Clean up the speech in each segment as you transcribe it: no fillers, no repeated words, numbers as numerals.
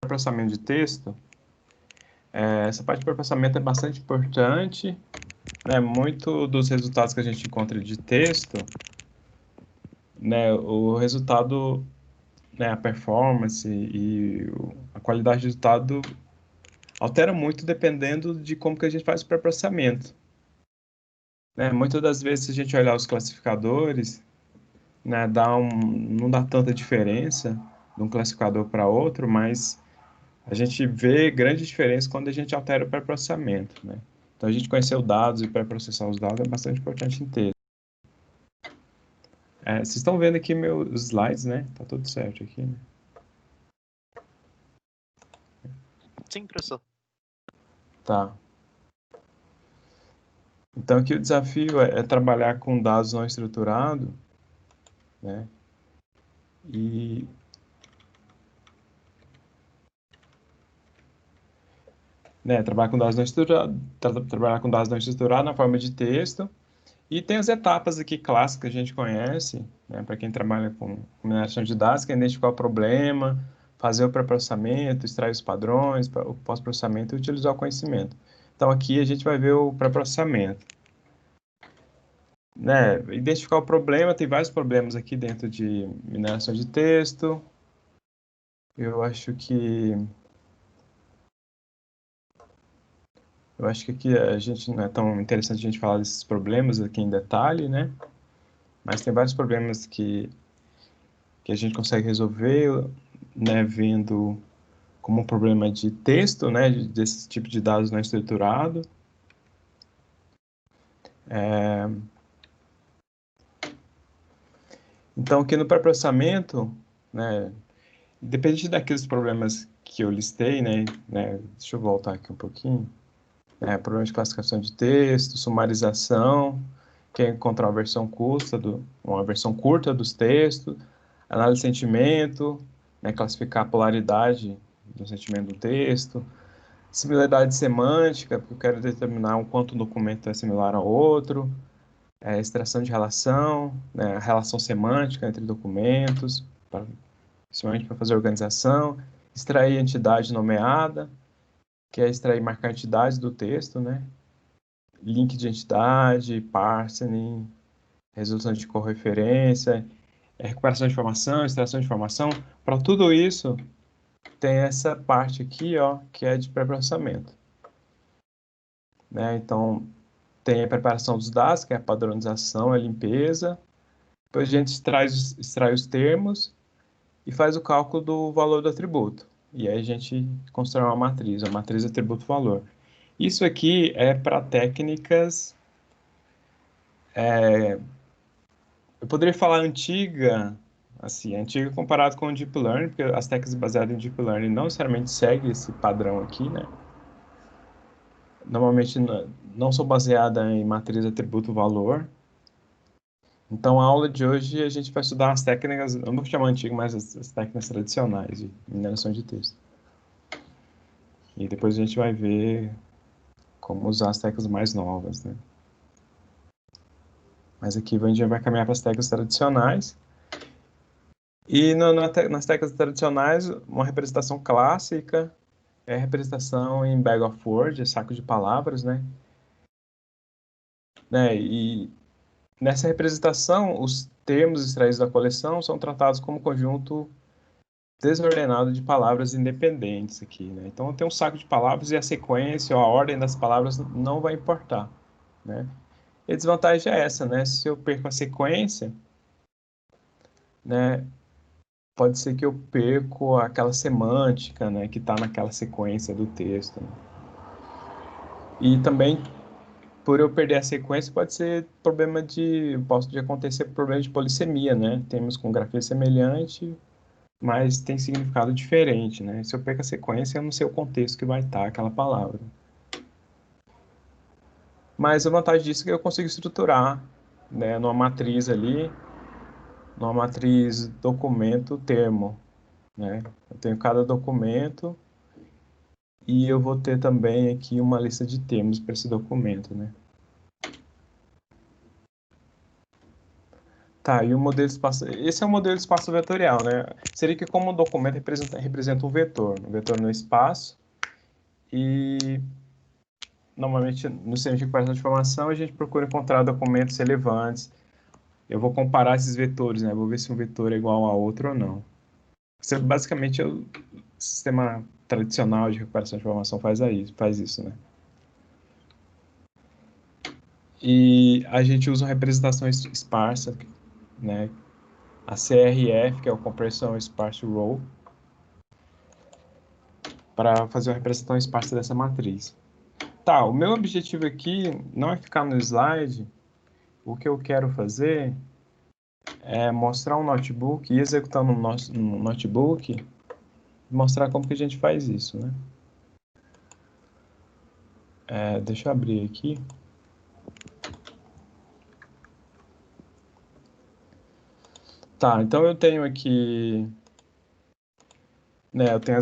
pré-processamento de texto, essa parte de pré-processamento é bastante importante, né? Muito dos resultados que a gente encontra de texto, né, o resultado, né, a performance e a qualidade do resultado altera muito dependendo de como que a gente faz o pré-processamento. Né? Muitas das vezes, se a gente olhar os classificadores, né, não dá tanta diferença de um classificador para outro, mas a gente vê grande diferença quando a gente altera o pré-processamento. Né? Então, a gente conhecer os dados e pré-processar os dados é bastante importante em texto. Vocês estão vendo aqui meus slides, né? Tá tudo certo aqui, né? Sim, professor. Tá. Então, aqui o desafio é trabalhar com dados não estruturados, né? E trabalhar com dados não estruturados, trabalhar com dados não estruturados na forma de texto. E tem as etapas aqui clássicas que a gente conhece, né, para quem trabalha com mineração de dados, que é identificar o problema, fazer o pré-processamento, extrair os padrões, o pós-processamento e utilizar o conhecimento. Então, aqui a gente vai ver o pré-processamento. Né, identificar o problema, tem vários problemas aqui dentro de mineração de texto. Eu acho que aqui a gente não é tão interessante a gente falar desses problemas aqui em detalhe, né? Mas tem vários problemas que a gente consegue resolver, né, vendo como um problema de texto, né, desse tipo de dados não estruturado. Então, aqui no pré-processamento, né, independente daqueles problemas que eu listei, né, deixa eu voltar aqui um pouquinho, problema de classificação de texto, sumarização, que é encontrar uma versão curta dos textos, análise de sentimento, né, classificar a polaridade do sentimento do texto, similaridade semântica, porque eu quero determinar o quanto um documento é similar ao outro, extração de relação, né, a relação semântica entre documentos, principalmente para fazer organização, extrair entidade nomeada, que é extrair, marcar entidades do texto, né, link de entidade, parsing, resolução de correferência, recuperação de informação, extração de informação. Para tudo isso, tem essa parte aqui, ó, que é de pré-processamento. Né? Então, tem a preparação dos dados, que é a padronização, a limpeza. Depois a gente extrai os termos e faz o cálculo do valor do atributo. E aí a gente constrói uma matriz, a matriz atributo-valor. Isso aqui é para técnicas... eu poderia falar antiga, assim, antiga comparado com o Deep Learning, porque as técnicas baseadas em Deep Learning não necessariamente seguem esse padrão aqui, né? Normalmente não são baseadas em matriz atributo-valor. Então, a aula de hoje a gente vai estudar as técnicas, não vou chamar antigo, mas as técnicas tradicionais de mineração de texto. E depois a gente vai ver como usar as técnicas mais novas, né? Mas aqui a gente vai caminhar para as técnicas tradicionais. E nas técnicas tradicionais, uma representação clássica é a representação em bag of words, saco de palavras, né? E nessa representação, os termos extraídos da coleção são tratados como conjunto desordenado de palavras independentes aqui, né? Então, tem um saco de palavras e a sequência ou a ordem das palavras não vai importar, né? E a desvantagem é essa, né? Se eu perco a sequência, né, pode ser que eu perco aquela semântica, né, que está naquela sequência do texto. Né? E também, por eu perder a sequência, pode acontecer problema de polissemia, né? Temos com grafia semelhante, mas tem significado diferente, né? Se eu perco a sequência, eu não sei o contexto que vai estar aquela palavra. Mas a vantagem disso é que eu consigo estruturar, né, numa matriz ali, numa matriz documento-termo, né? Eu tenho cada documento e eu vou ter também aqui uma lista de termos para esse documento, né? Tá, e o modelo espaço... Esse é o modelo espaço vetorial, né? Seria que como um documento representa um vetor no espaço, e normalmente no sistema de recuperação de informação a gente procura encontrar documentos relevantes. Eu vou comparar esses vetores, né? Vou ver se um vetor é igual a outro ou não. Isso é, basicamente, o sistema tradicional de recuperação de informação faz isso, né? E a gente usa uma representação esparsa, né? A CRF, que é o Compression Sparse Rho, para fazer uma representação esparsa dessa matriz. Tá, o meu objetivo aqui não é ficar no slide. O que eu quero fazer é mostrar um notebook e executar no notebook, mostrar como que a gente faz isso, né? Deixa eu abrir aqui. Tá, então eu tenho aqui, né, eu tenho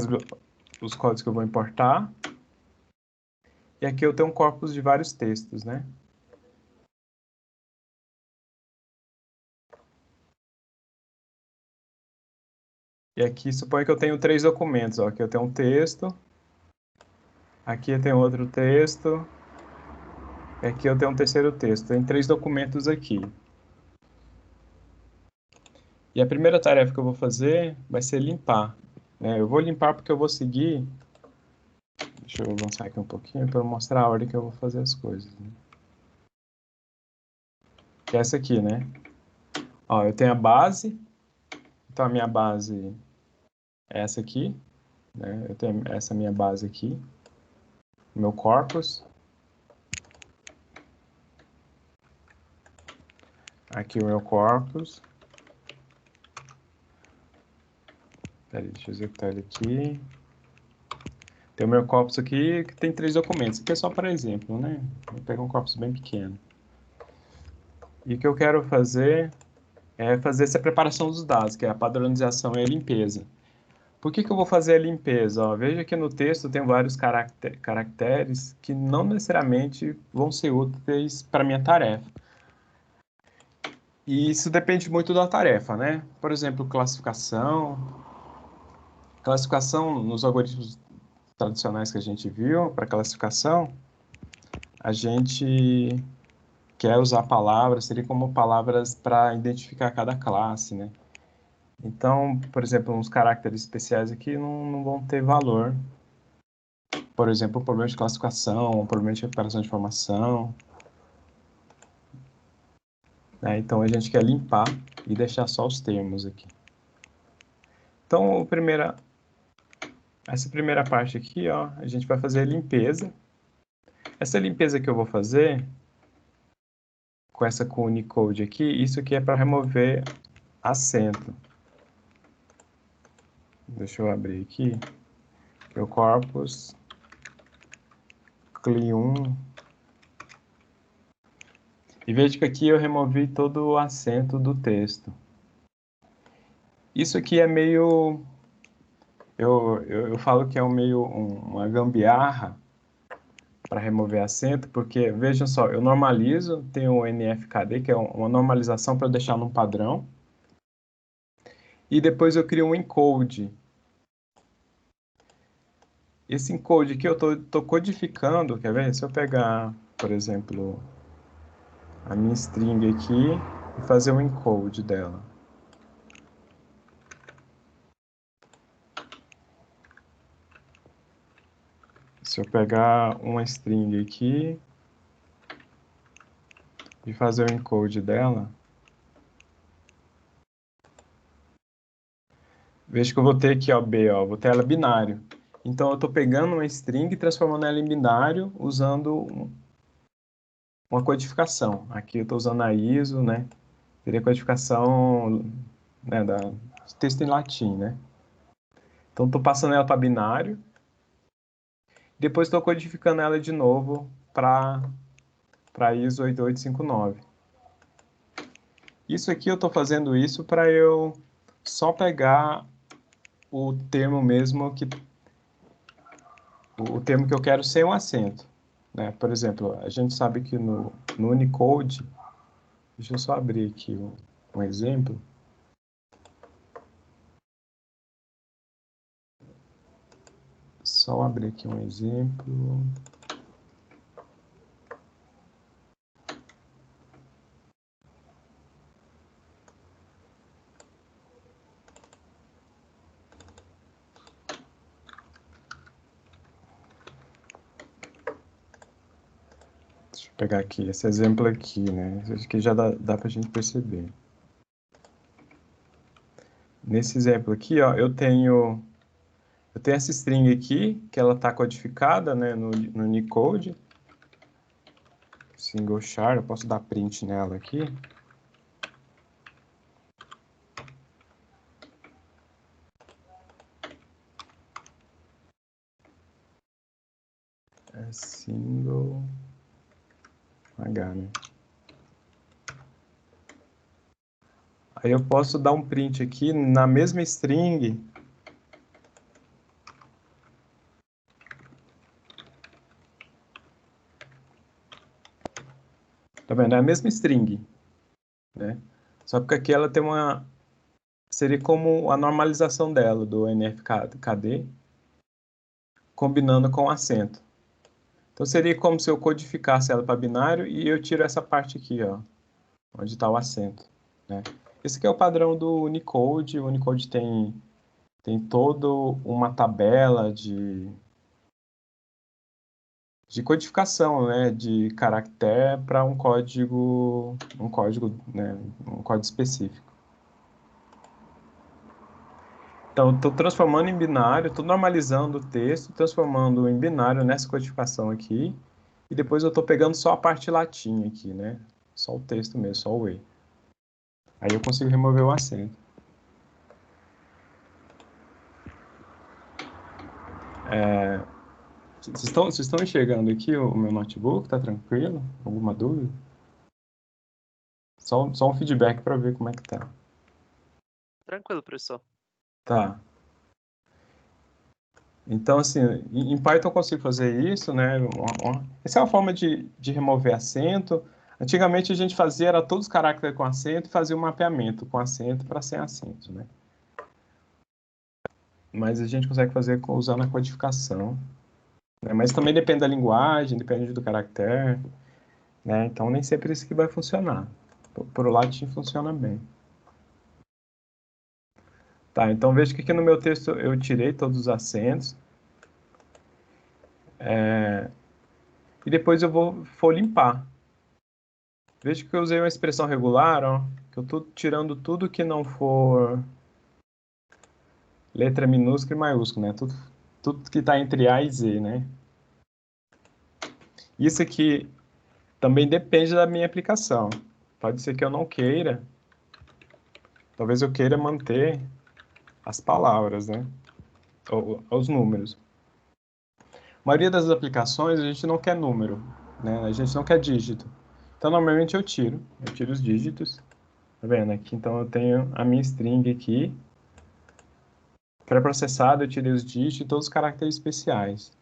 os códigos que eu vou importar. E aqui eu tenho um corpus de vários textos, né? E aqui suponho que eu tenho 3 documentos, ó. Aqui eu tenho um texto, aqui eu tenho outro texto, e aqui eu tenho um terceiro texto. Tem 3 documentos aqui. E a primeira tarefa que eu vou fazer vai ser limpar, né? Eu vou limpar porque eu vou seguir... Deixa eu avançar aqui um pouquinho para mostrar a ordem que eu vou fazer as coisas, né? Que é essa aqui, né? Ó, eu tenho a base, então a minha base é essa aqui, né? Eu tenho essa minha base aqui, meu corpus. Aqui o meu corpus. Peraí, deixa eu executar ele aqui. Tem o meu corpus aqui, que tem 3 documentos. Aqui é só para exemplo, né? Vou pegar um corpus bem pequeno. E o que eu quero fazer é fazer essa preparação dos dados, que é a padronização e a limpeza. Por que que eu vou fazer a limpeza? Ó, veja que no texto tem vários caracteres que não necessariamente vão ser úteis para a minha tarefa. E isso depende muito da tarefa, né? Por exemplo, classificação. Classificação nos algoritmos tradicionais que a gente viu, para classificação, a gente quer usar palavras, seria como palavras para identificar cada classe, né? Então, por exemplo, uns caracteres especiais aqui não vão ter valor. Por exemplo, problema de classificação, problema de recuperação de informação. Né? Então, a gente quer limpar e deixar só os termos aqui. Então, essa primeira parte aqui, ó, a gente vai fazer a limpeza. Essa limpeza que eu vou fazer, com essa com o Unicode aqui, isso aqui é para remover acento. Deixa eu abrir aqui. Meu corpus, cli1. E veja que aqui eu removi todo o acento do texto. Isso aqui é meio... Eu falo que é uma gambiarra para remover acento, porque, vejam só, eu normalizo, tenho o NFKD, que é uma normalização para deixar num padrão, e depois eu crio um encode. Esse encode aqui eu estou codificando, quer ver? Se eu pegar, por exemplo, a minha string aqui e fazer um encode dela. Se eu pegar uma string aqui e fazer o encode dela, veja que eu vou ter aqui, ó, B, ó, vou ter ela binário. Então, eu estou pegando uma string e transformando ela em binário usando uma codificação. Aqui eu estou usando a ISO, né? Seria codificação, né, texto em latim, né? Então, estou passando ela para binário. Depois estou codificando ela de novo para ISO 8859. Isso aqui eu estou fazendo isso para eu só pegar o termo mesmo o termo que eu quero sem um acento, né? Por exemplo, a gente sabe que no Unicode, deixa eu só abrir aqui um exemplo. Só abrir aqui um exemplo. Deixa eu pegar aqui esse exemplo aqui, né? Acho que já dá para a gente perceber. Nesse exemplo aqui, ó, eu tenho essa string aqui, que ela está codificada, né, no Unicode. Single char, eu posso dar print nela aqui. É single H, né? Aí eu posso dar um print aqui na mesma string. Tá vendo? É a mesma string, né? Só que aqui ela tem seria como a normalização dela, do NFKD, combinando com o acento. Então seria como se eu codificasse ela para binário e eu tiro essa parte aqui, ó, onde está o acento, né? Esse aqui é o padrão do Unicode. O Unicode tem toda uma tabela de codificação, né, de caractere para um código, né, um código específico. Então, estou transformando em binário, estou normalizando o texto, transformando em binário nessa codificação aqui, e depois eu estou pegando só a parte latim aqui, né, só o texto mesmo, só o E. Aí eu consigo remover o acento. Vocês estão enxergando aqui o meu notebook? Tá tranquilo? Alguma dúvida? Só um feedback para ver como é que tá. Tranquilo, professor. Tá. Então, assim, em Python eu consigo fazer isso, né? Essa é uma forma de remover acento. Antigamente a gente fazia, era todos os caracteres com acento e fazia um mapeamento com acento para sem acento, né? Mas a gente consegue fazer usando a codificação, né? Mas também depende da linguagem, depende do caractere, né? Então nem sempre isso que vai funcionar. Por o Latin funciona bem. Tá, então veja que aqui no meu texto eu tirei todos os acentos. E depois eu vou limpar. Veja que eu usei uma expressão regular, ó, que eu estou tirando tudo que não for letra minúscula e maiúscula, né? Tudo que está entre A e Z, né? Isso aqui também depende da minha aplicação. Pode ser que eu não queira. Talvez eu queira manter as palavras, né? Ou os números. A maioria das aplicações a gente não quer número, né? A gente não quer dígito. Então normalmente eu tiro os dígitos. Tá vendo? Aqui então eu tenho a minha string aqui. Pré-processado, eu tirei os dígitos e todos os caracteres especiais.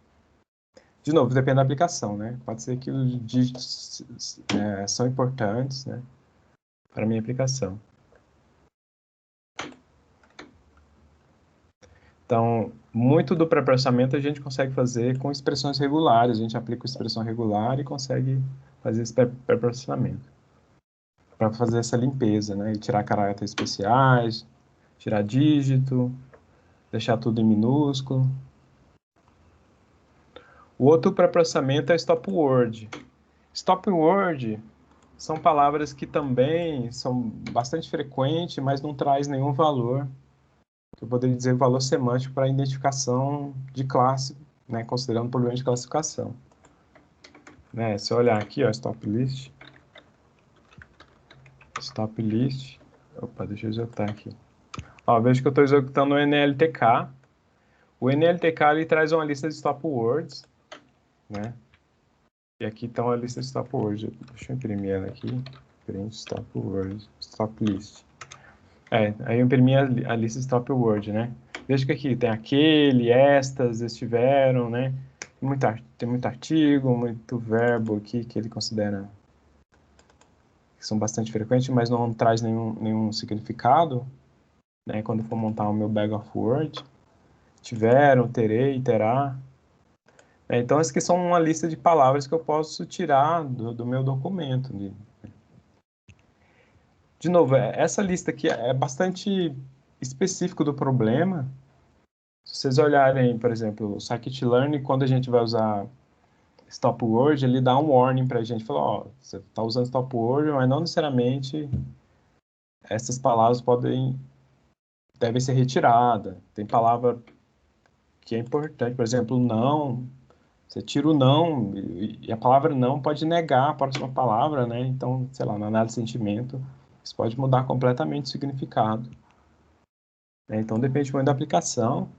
De novo, depende da aplicação, né? Pode ser que os dígitos são importantes, né, para a minha aplicação. Então, muito do pré-processamento a gente consegue fazer com expressões regulares. A gente aplica a expressão regular e consegue fazer esse pré-processamento. Para fazer essa limpeza, né? E tirar caracteres especiais, tirar dígito, deixar tudo em minúsculo. O outro pré-processamento é stop word. Stop word são palavras que também são bastante frequentes, mas não traz nenhum valor. Eu poderia dizer valor semântico para identificação de classe, né, considerando problema de classificação. Né, se eu olhar aqui, ó, stop list. Opa, deixa eu executar aqui. Ó, vejo que eu estou executando o NLTK. O NLTK ele traz uma lista de stop words, né? E aqui está uma lista de stop words. Deixa eu imprimir ela aqui. Print stop words, stop list. Aí eu imprimi a lista de stop word, né? Veja que aqui tem aquele, estas, estiveram, né? Tem muito artigo, muito verbo aqui que ele considera que são bastante frequentes, mas não traz nenhum significado, né? Quando eu for montar o meu bag of word, tiveram, terei, terá. Então, essas aqui são uma lista de palavras que eu posso tirar do meu documento. De novo, essa lista aqui é bastante específico do problema. Se vocês olharem, por exemplo, o scikit-learn, quando a gente vai usar stop word, ele dá um warning para a gente, fala, ó, você está usando stop word, mas não necessariamente essas palavras devem ser retiradas. Tem palavra que é importante, por exemplo, não, você tira o não, e a palavra não pode negar a próxima palavra, né? Então, sei lá, na análise de sentimento, isso pode mudar completamente o significado. Então, depende muito da aplicação.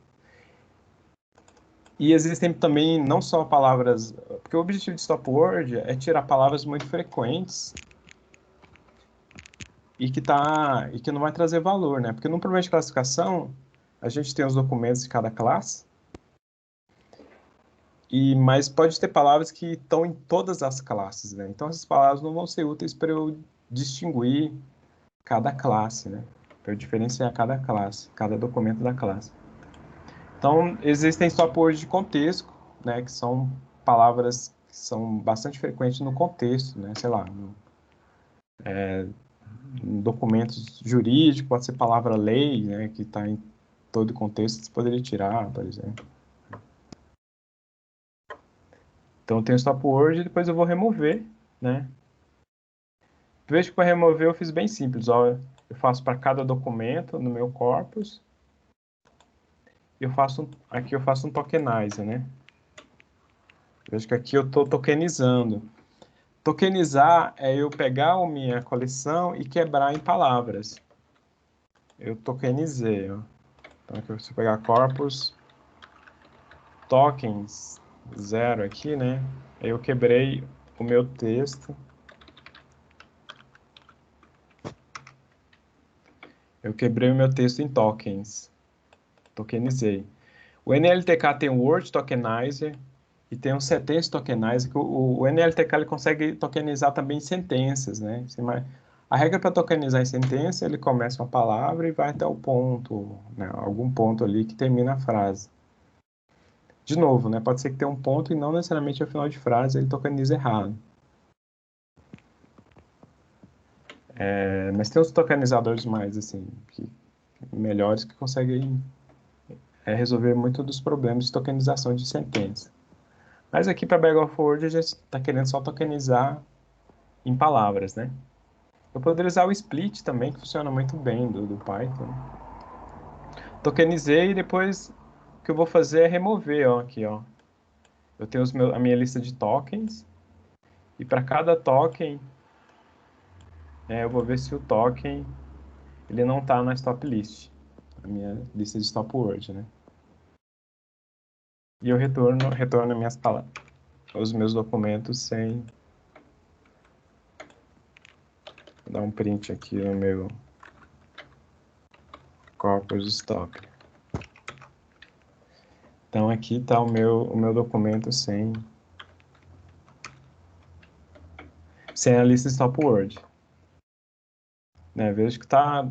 E existem também não só palavras, porque o objetivo de stop word é tirar palavras muito frequentes e que não vai trazer valor, né? Porque no problema de classificação, a gente tem os documentos de cada classe, mas pode ter palavras que estão em todas as classes, né? Então essas palavras não vão ser úteis para eu distinguir cada classe, né? Para eu diferenciar cada classe, cada documento da classe. Então existem stop words de contexto, né? Que são palavras que são bastante frequentes no contexto, né? Sei lá, em documentos jurídicos, pode ser palavra lei, né? Que está em todo contexto, você poderia tirar, por exemplo. Então, eu tenho stop word e depois eu vou remover, né? Veja que para remover eu fiz bem simples, ó. Eu faço para cada documento no meu corpus. Aqui eu faço um tokenizer, né? Veja que aqui eu estou tokenizando. Tokenizar é eu pegar a minha coleção e quebrar em palavras. Eu tokenizei, ó. Então aqui você pegar corpus tokens 0 aqui, né? Aí eu quebrei o meu texto. Eu quebrei o meu texto em tokens. Tokenizei. O NLTK tem o Word Tokenizer e tem o Sentence Tokenizer, que o NLTK ele consegue tokenizar também sentenças, né? A regra para tokenizar em sentença, ele começa uma palavra e vai até o ponto, né? Algum ponto ali que termina a frase. De novo, né? Pode ser que tenha um ponto e não necessariamente ao final de frase ele tokeniza errado. Mas tem os tokenizadores mais, assim, melhores que conseguem resolver muito dos problemas de tokenização de sentença. Mas aqui para Bag of Word a gente está querendo só tokenizar em palavras, né? Eu poderia usar o split também, que funciona muito bem do Python. Tokenizei e depois o que eu vou fazer é remover, ó, aqui, ó. Eu tenho a minha lista de tokens e para cada token eu vou ver se o token ele não está na stop list, a minha lista de stop word, né? E eu retorno minhas palavras, os meus documentos sem dar um print aqui no meu corpus stock. Então aqui está o meu documento sem a lista stop word. Né? Vejo que tá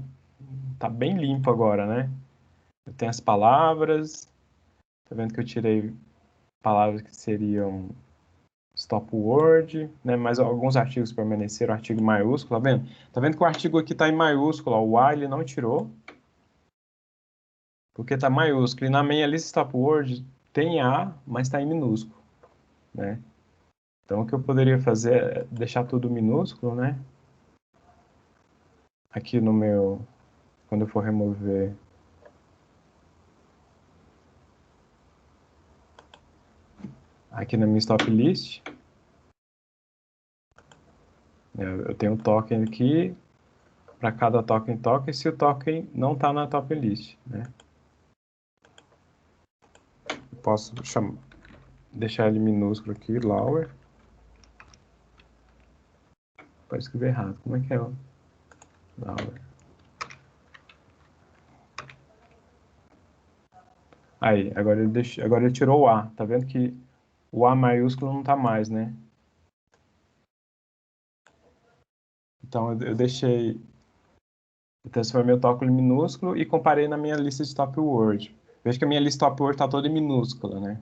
bem limpo agora, né? Eu tenho as palavras, tá vendo que eu tirei palavras que seriam stop word, né? Mas alguns artigos permaneceram artigo maiúsculo, tá vendo? Tá vendo que o artigo aqui tá em maiúsculo, ó, o A ele não tirou, porque tá maiúsculo. E na minha lista stop word tem A, mas tá em minúsculo, né? Então o que eu poderia fazer é deixar tudo minúsculo, né? Aqui no meu, quando eu for remover aqui na minha stop list, eu tenho um token aqui, para cada token, se o token não está na top list, né? Eu posso deixar ele minúsculo aqui, lower. Pode escrever errado. Como é que é o lower? Aí, agora ele tirou o A. Tá vendo que o A maiúsculo não está mais, né? Então, eu transformei o tóculo em minúsculo e comparei na minha lista de top word. Veja que a minha lista top word está toda em minúscula, né?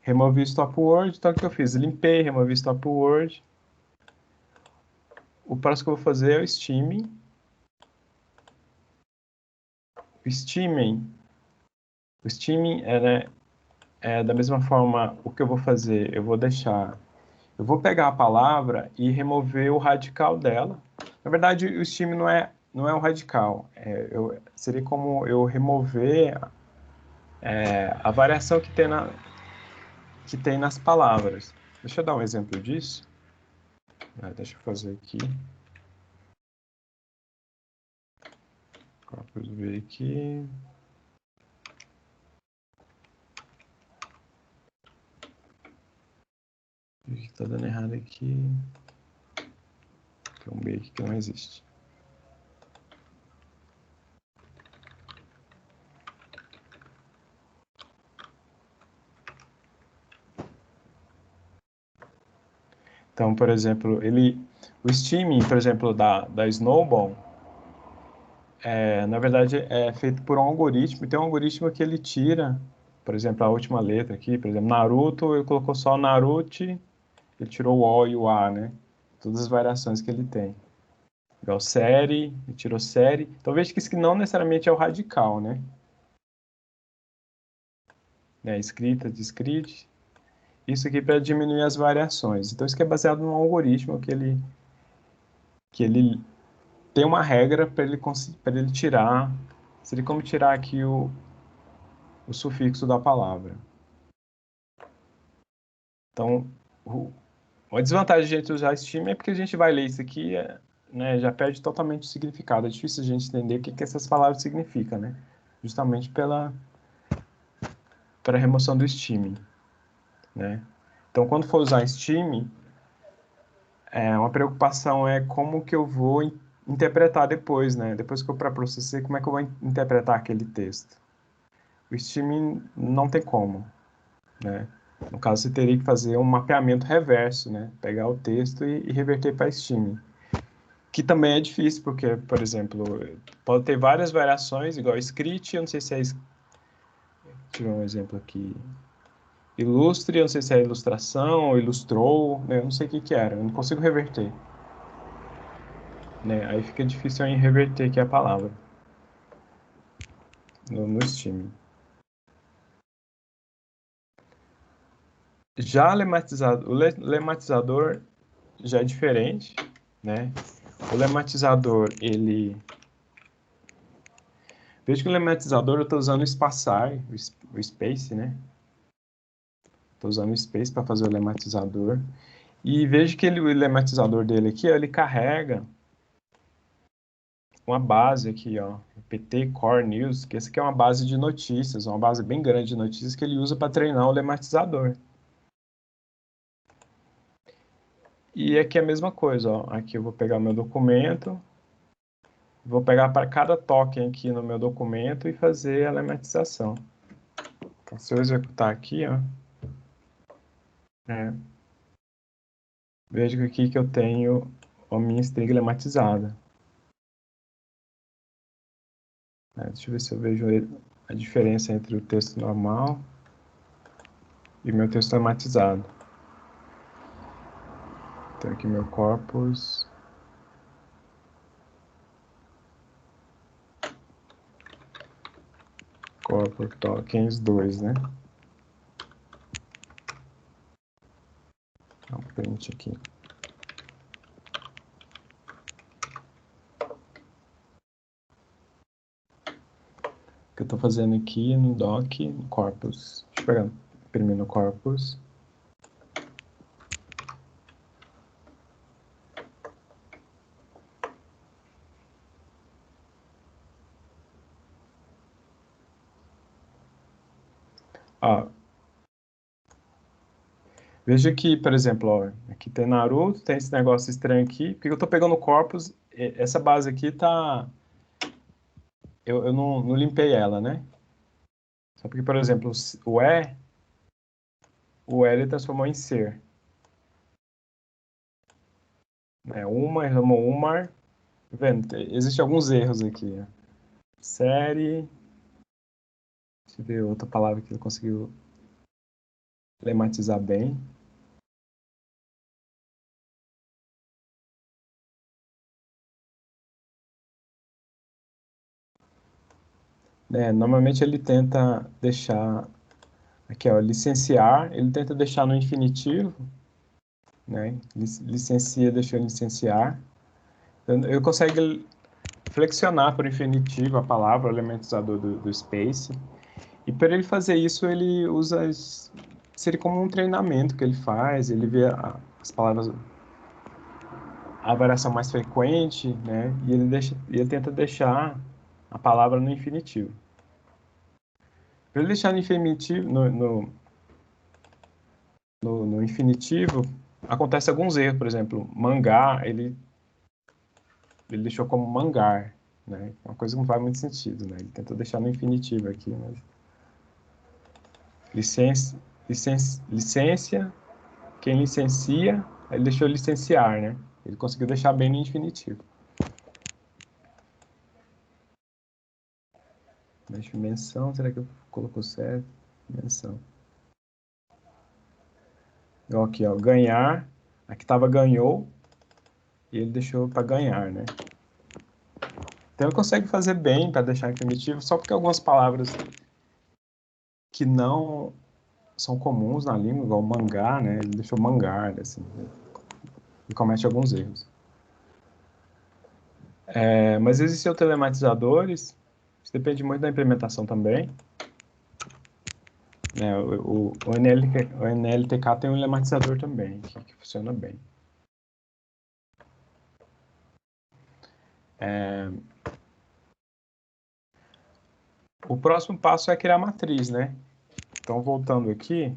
Removi o stop word, então o que eu fiz? Limpei, removi o stop word. O próximo que eu vou fazer é o steaming. O steaming da mesma forma, o que eu vou fazer? Eu vou pegar a palavra e remover o radical dela. Na verdade, o steaming não é o radical. Seria como eu remover a variação que tem nas palavras. Deixa eu dar um exemplo disso. Deixa eu fazer aqui. Corpus V aqui. O que está dando errado aqui? Tem um B aqui que não existe. Então, por exemplo, o steaming, por exemplo, da Snowball, na verdade, é feito por um algoritmo. E tem um algoritmo que ele tira, por exemplo, a última letra aqui, por exemplo, Naruto, ele colocou só Naruto, ele tirou o O e o A, né? Todas as variações que ele tem. Igual série, ele tirou série. Então veja que isso não necessariamente é o radical, né? Escrita, descrite. Isso aqui para diminuir as variações. Então isso aqui é baseado num algoritmo que ele tem uma regra para ele tirar. Seria como tirar aqui o sufixo da palavra. Então, a desvantagem de a gente usar Steam é porque a gente vai ler isso aqui, né, já perde totalmente o significado. É difícil a gente entender o que essas palavras significam, né? Justamente para a remoção do steaming, né? Então, quando for usar steaming, uma preocupação é como que eu vou interpretar depois, né? Depois que eu pré-processei, como é que eu vou interpretar aquele texto? O steaming não tem como, né? No caso, você teria que fazer um mapeamento reverso, né? Pegar o texto e reverter para steaming. Que também é difícil, porque, por exemplo, pode ter várias variações, igual script, eu não sei se é... Deixa eu ver um exemplo aqui. Ilustre, eu não sei se é ilustração ou ilustrou, né? Eu não sei o que era, eu não consigo reverter. Né? Aí fica difícil em reverter aqui a palavra no Steam. Já o lematizador já é diferente, né? O lematizador, veja que o lematizador eu estou usando o Spacar, o Space, né? Estou usando o Space para fazer o lematizador. E veja que o lematizador dele aqui, ele carrega uma base aqui, ó, PT Core News, que essa aqui é uma base de notícias, uma base bem grande de notícias que ele usa para treinar o lematizador. E aqui é a mesma coisa, ó. Aqui eu vou pegar meu documento, vou pegar para cada token aqui no meu documento e fazer a lematização. Então, se eu executar aqui, ó, veja que aqui que eu tenho a minha string lematizada. Deixa eu ver se eu vejo a diferença entre o texto normal e meu texto lematizado. Tenho aqui meu corpus. Corpus tokens 2, né? Dá um print aqui. O que eu estou fazendo aqui no doc, no corpus. Deixa eu pegar, imprimir no corpus. Ó, veja que, por exemplo, ó, aqui tem Naruto, tem esse negócio estranho aqui. Porque eu estou pegando o corpus, essa base aqui tá... Eu não limpei ela, né? Só porque, por exemplo, o E ele transformou em ser. né? Umar, Ramon Umar. Tá vendo? Existem alguns erros aqui. Ó. Série. Deixa eu ver outra palavra que ele conseguiu lematizar bem. Normalmente ele tenta deixar. Aqui, ó, licenciar. Ele tenta deixar no infinitivo. Né? Licencia, deixou licenciar. Ele consegue flexionar para o infinitivo a palavra, o elementizador do space. E para ele fazer isso, ele usa. Seria como um treinamento que ele faz, ele vê as palavras, a variação mais frequente, né? E ele tenta deixar a palavra no infinitivo. Para ele deixar no infinitivo, no infinitivo, acontece alguns erros, por exemplo, mangá, ele deixou como mangar, né? É uma coisa que não faz muito sentido, né? Ele tentou deixar no infinitivo aqui, mas... Licença, quem licencia, ele deixou licenciar, né? Ele conseguiu deixar bem no infinitivo. Menção, será que eu colocou certo? Menção. Aqui, ó, ganhar. Aqui estava ganhou e ele deixou para ganhar, né? Então ele consegue fazer bem para deixar infinitivo, só porque algumas palavras que não são comuns na língua, igual mangá, né? Ele deixou mangar, assim. Né? E comete alguns erros. Mas existem telematizadores, isso depende muito da implementação também. Né? O NLTK tem um lematizador também, que funciona bem. O próximo passo é criar a matriz, né? Então, voltando aqui,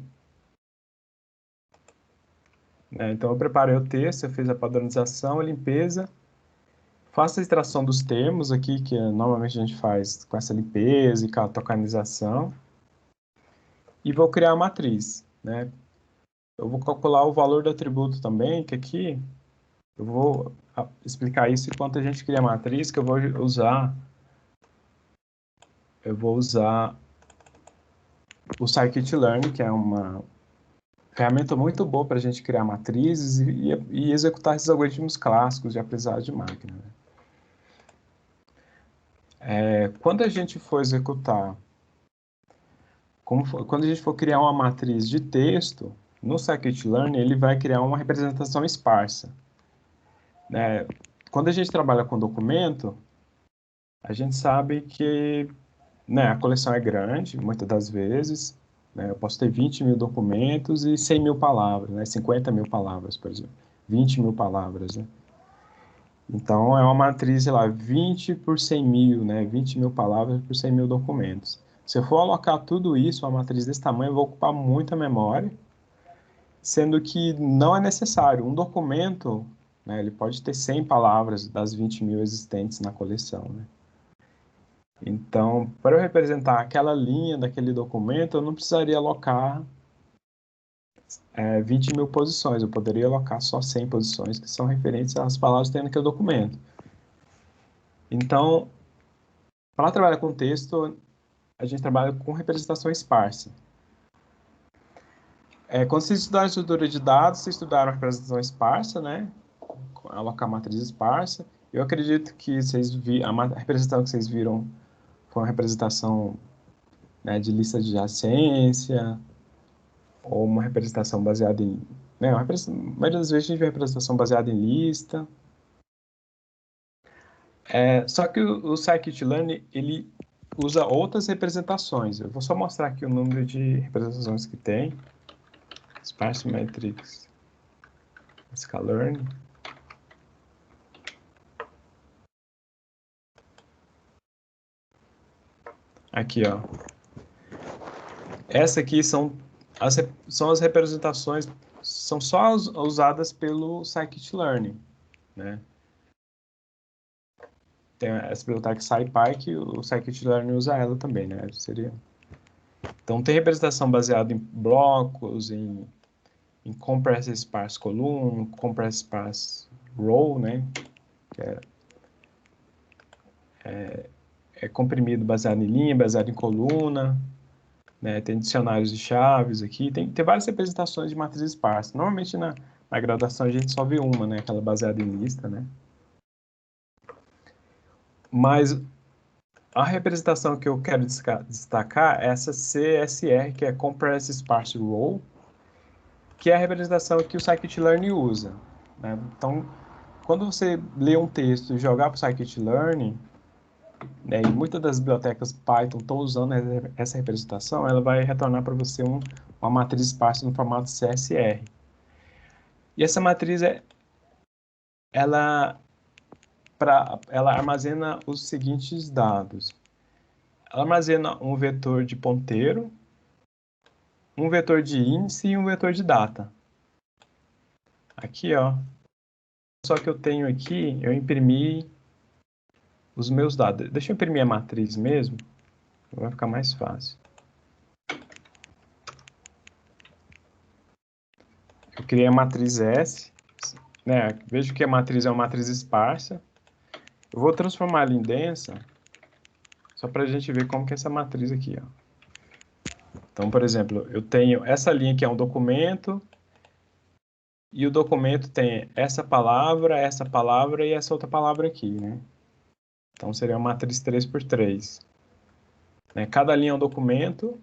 né? Então eu preparei o texto, eu fiz a padronização, a limpeza, faço a extração dos termos aqui, que normalmente a gente faz com essa limpeza e com a tokenização, e vou criar a matriz, né? Eu vou calcular o valor do atributo também, que aqui eu vou explicar isso enquanto a gente cria a matriz, que eu vou usar o scikit-learn, que é uma ferramenta muito boa para a gente criar matrizes e executar esses algoritmos clássicos de aprendizagem de máquina. Né? Quando a gente for executar, quando a gente for criar uma matriz de texto, no scikit-learn ele vai criar uma representação esparsa. Né? Quando a gente trabalha com documento, a gente sabe que né, a coleção é grande, muitas das vezes. Né, eu posso ter 20 mil documentos e 100 mil palavras, né, 50 mil palavras, por exemplo. 20 mil palavras, né? Então, é uma matriz, sei lá, 20 por 100 mil, né? 20 mil palavras por 100 mil documentos. Se eu for alocar tudo isso, uma matriz desse tamanho, eu vou ocupar muita memória, sendo que não é necessário. Um documento, né, ele pode ter 100 palavras das 20 mil existentes na coleção, né? Então, para eu representar aquela linha daquele documento, eu não precisaria alocar 20 mil posições, eu poderia alocar só 100 posições que são referentes às palavras que tem naquele documento. Então, para trabalhar com texto, a gente trabalha com representação esparsa. Quando vocês estudaram a estrutura de dados, vocês estudaram a representação esparsa, né? Alocar matriz esparsa. Eu acredito que a representação que vocês viram foi uma representação, né, de lista de adjacência, ou uma representação baseada em... Né, a maioria das vezes a gente vê representação baseada em lista. Só que o scikit-learn, ele usa outras representações. Eu vou só mostrar aqui o número de representações que tem. Sparse Matrix Sklearn. Aqui, ó. Essa aqui são as representações, são só usadas pelo scikit-learn, né? Tem essa biblioteca SciPy que o scikit-learn usa ela também, né? Então tem representação baseada em blocos, em compressed sparse column, compressed sparse row, né? Que é comprimido baseado em linha, baseado em coluna, né? Tem dicionários de chaves aqui, tem várias representações de matriz esparsa. Normalmente na graduação a gente só vê uma, né? Aquela baseada em lista, né? Mas a representação que eu quero destacar é essa CSR, que é Compressed Sparse Row, que é a representação que o Scikit-Learn usa, né? Então, quando você lê um texto e jogar para o Scikit-Learn, né, e muitas das bibliotecas Python estão usando essa representação, ela vai retornar para você uma matriz esparsa no formato CSR. E essa matriz, ela armazena os seguintes dados. Ela armazena um vetor de ponteiro, um vetor de índice e um vetor de data. Aqui, ó. Só que eu tenho aqui, eu imprimi os meus dados. Deixa eu imprimir a matriz mesmo, vai ficar mais fácil. Eu criei a matriz S, né? Vejo que a matriz é uma matriz esparsa. Eu vou transformar ela em densa, só para a gente ver como que é essa matriz aqui, ó. Então, por exemplo, eu tenho essa linha que é um documento, e o documento tem essa palavra e essa outra palavra aqui, né? Então, seria uma matriz 3x3. Né? Cada linha é um documento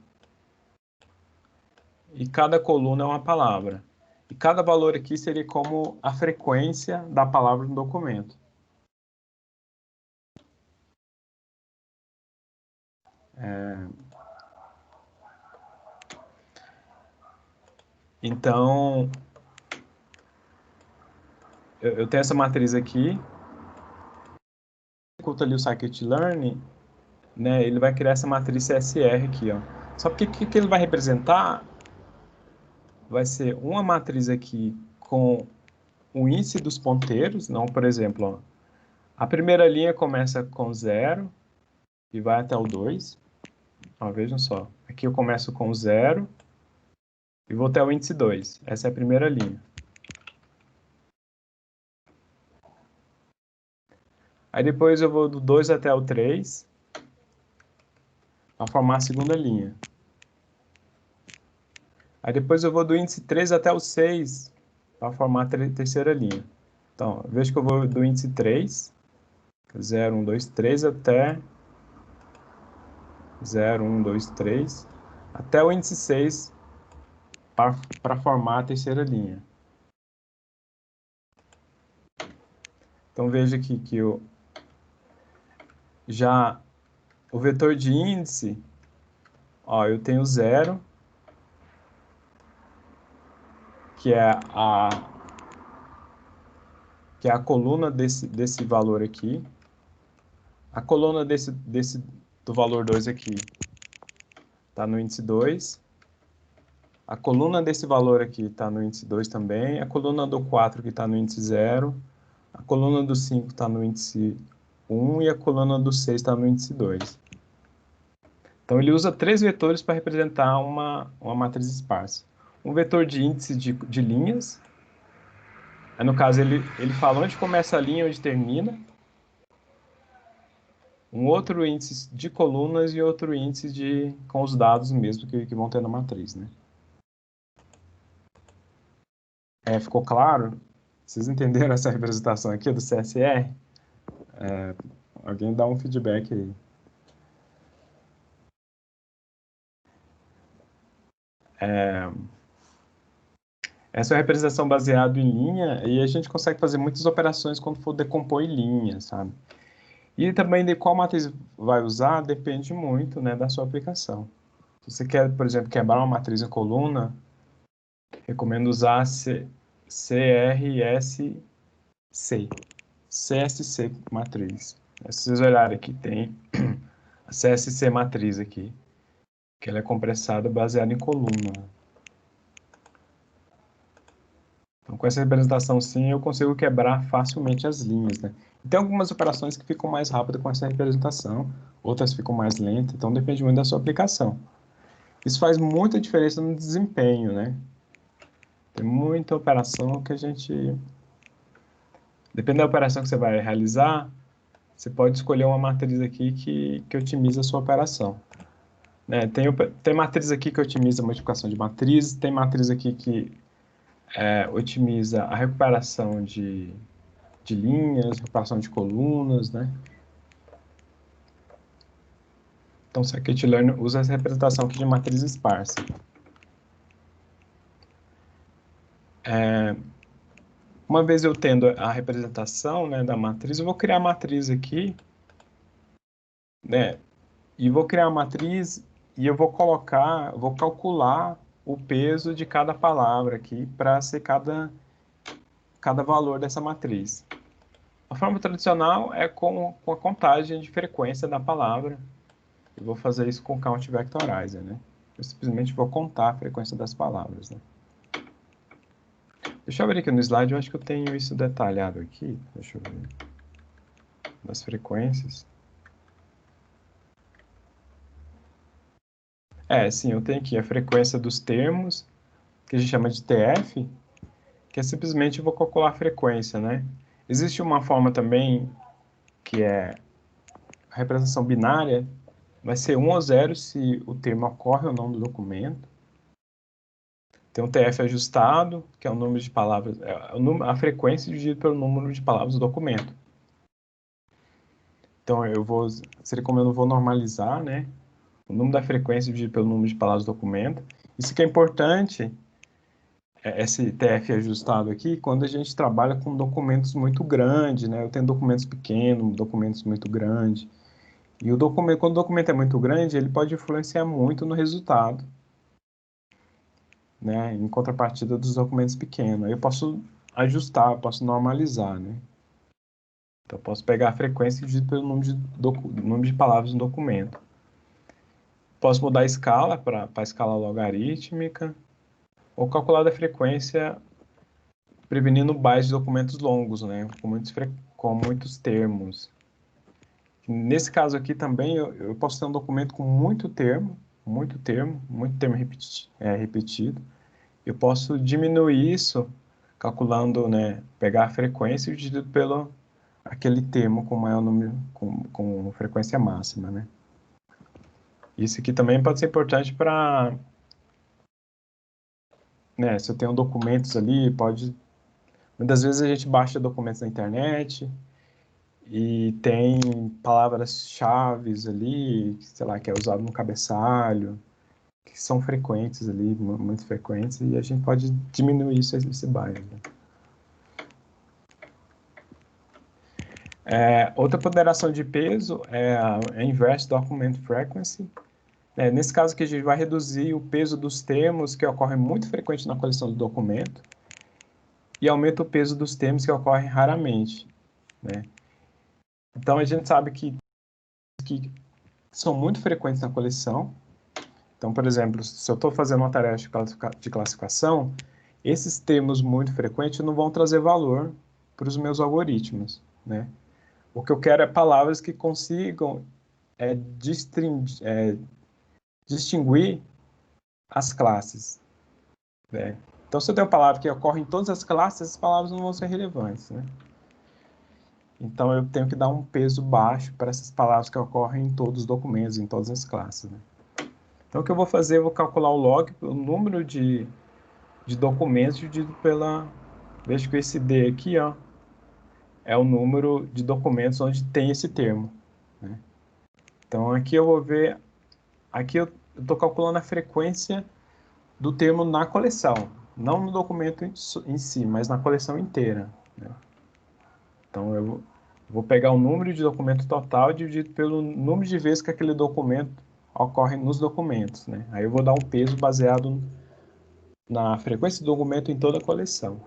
e cada coluna é uma palavra. E cada valor aqui seria como a frequência da palavra no documento. Então, eu tenho essa matriz aqui. Executa ali o Scikit-Learn, né, ele vai criar essa matriz CSR aqui, ó. Só que o que ele vai representar vai ser uma matriz aqui com o índice dos ponteiros. Não, por exemplo, ó, a primeira linha começa com 0 e vai até o 2. Ó, vejam só, aqui eu começo com 0 e vou até o índice 2. Essa é a primeira linha. Aí depois eu vou do 2 até o 3 para formar a segunda linha. Aí depois eu vou do índice 3 até o 6 para formar a terceira linha. Então, vejo que eu vou do índice 3, 0, 1, 2, 3, até 0, 1, 2, 3, até o índice 6 para formar a terceira linha. Então, veja aqui que o vetor de índice, ó, eu tenho 0, que é a coluna desse valor aqui. A coluna do valor 2 aqui está no índice 2. A coluna desse valor aqui está no índice 2 também. A coluna do 4 que está no índice 0. A coluna do 5 está no índice 1 e a coluna do 6 está no índice 2. Então, ele usa 3 vetores para representar uma matriz esparsa. Um vetor de índice de linhas. Aí, no caso, ele fala onde começa a linha e onde termina. Um outro índice de colunas e outro índice com os dados mesmo que vão ter na matriz, né? Ficou claro? Vocês entenderam essa representação aqui do CSR? Alguém dá um feedback aí. Essa é uma representação baseada em linha e a gente consegue fazer muitas operações quando for decompor em linha, sabe? E também de qual matriz vai usar depende muito, né, da sua aplicação. Se você quer, por exemplo, quebrar uma matriz em coluna, recomendo usar CRSC, CSC matriz. Se vocês olharem aqui, tem a CSC matriz aqui, que ela é compressada baseada em coluna. Então, com essa representação, sim, eu consigo quebrar facilmente as linhas, né? E tem algumas operações que ficam mais rápidas com essa representação, outras ficam mais lentas, então depende muito da sua aplicação. Isso faz muita diferença no desempenho, né? Tem muita operação que a gente Dependendo da operação que você vai realizar, você pode escolher uma matriz aqui que otimiza a sua operação. Né? Tem matriz aqui que otimiza a multiplicação de matrizes, tem matriz aqui que otimiza a recuperação de linhas, recuperação de colunas, né? Então, o scikit-learn usa essa representação aqui de matriz esparsa. Uma vez eu tendo a representação, né, da matriz, eu vou criar a matriz aqui, né? E vou criar a matriz e eu vou calcular o peso de cada palavra aqui para ser cada valor dessa matriz. A forma tradicional é com a contagem de frequência da palavra. Eu vou fazer isso com Count Vectorizer, né? Eu simplesmente vou contar a frequência das palavras, né? Deixa eu abrir aqui no slide, eu acho que eu tenho isso detalhado aqui. Deixa eu ver. Das frequências. Sim, eu tenho aqui a frequência dos termos, que a gente chama de TF, que é simplesmente eu vou calcular a frequência, né? Existe uma forma também que é a representação binária, vai ser 1 ou 0 se o termo ocorre ou não no documento. Tem um TF ajustado, que é o número de palavras, a frequência dividida pelo número de palavras do documento. Então, seria como eu não vou normalizar, né? O número da frequência dividido pelo número de palavras do documento. Isso que é importante, esse TF ajustado aqui, quando a gente trabalha com documentos muito grandes, né? Eu tenho documentos pequenos, documentos muito grandes. E quando o documento é muito grande, ele pode influenciar muito no resultado, né? Em contrapartida dos documentos pequenos. Aí eu posso ajustar, posso normalizar, né? Então, eu posso pegar a frequência dividida pelo número de palavras no documento. Posso mudar a escala para a escala logarítmica, ou calcular a frequência prevenindo bias de documentos longos, né? Com muitos termos. Nesse caso aqui também, eu posso ter um documento com muito termo repetido. Eu posso diminuir isso calculando, né, pegar a frequência e dividido pelo aquele termo com maior número, com frequência máxima, né? Isso aqui também pode ser importante para, né, se eu tenho documentos ali, muitas vezes a gente baixa documentos na internet e tem palavras-chave ali, sei lá, que é usado no cabeçalho, que são frequentes ali, muito frequentes, e a gente pode diminuir esse bias, né? Outra ponderação de peso é a Inverse Document Frequency. Nesse caso aqui, a gente vai reduzir o peso dos termos que ocorrem muito frequente na coleção do documento e aumenta o peso dos termos que ocorrem raramente, né? Então, a gente sabe que são muito frequentes na coleção. Então, por exemplo, se eu estou fazendo uma tarefa de classificação, esses termos muito frequentes não vão trazer valor para os meus algoritmos, né? O que eu quero é palavras que consigam distinguir as classes, né? Então, se eu tenho uma palavra que ocorre em todas as classes, essas palavras não vão ser relevantes, né? Então, eu tenho que dar um peso baixo para essas palavras que ocorrem em todos os documentos, em todas as classes, né? Então, o que eu vou fazer? Eu vou calcular o log, o número de documentos dividido pela... Veja que esse D aqui, ó, é o número de documentos onde tem esse termo, né? Então, aqui eu vou ver... Aqui eu estou calculando a frequência do termo na coleção, não no documento em si, mas na coleção inteira, né? Então, eu vou pegar o número de documento total dividido pelo número de vezes que aquele documento ocorre nos documentos, né? Aí eu vou dar um peso baseado na frequência do documento em toda a coleção.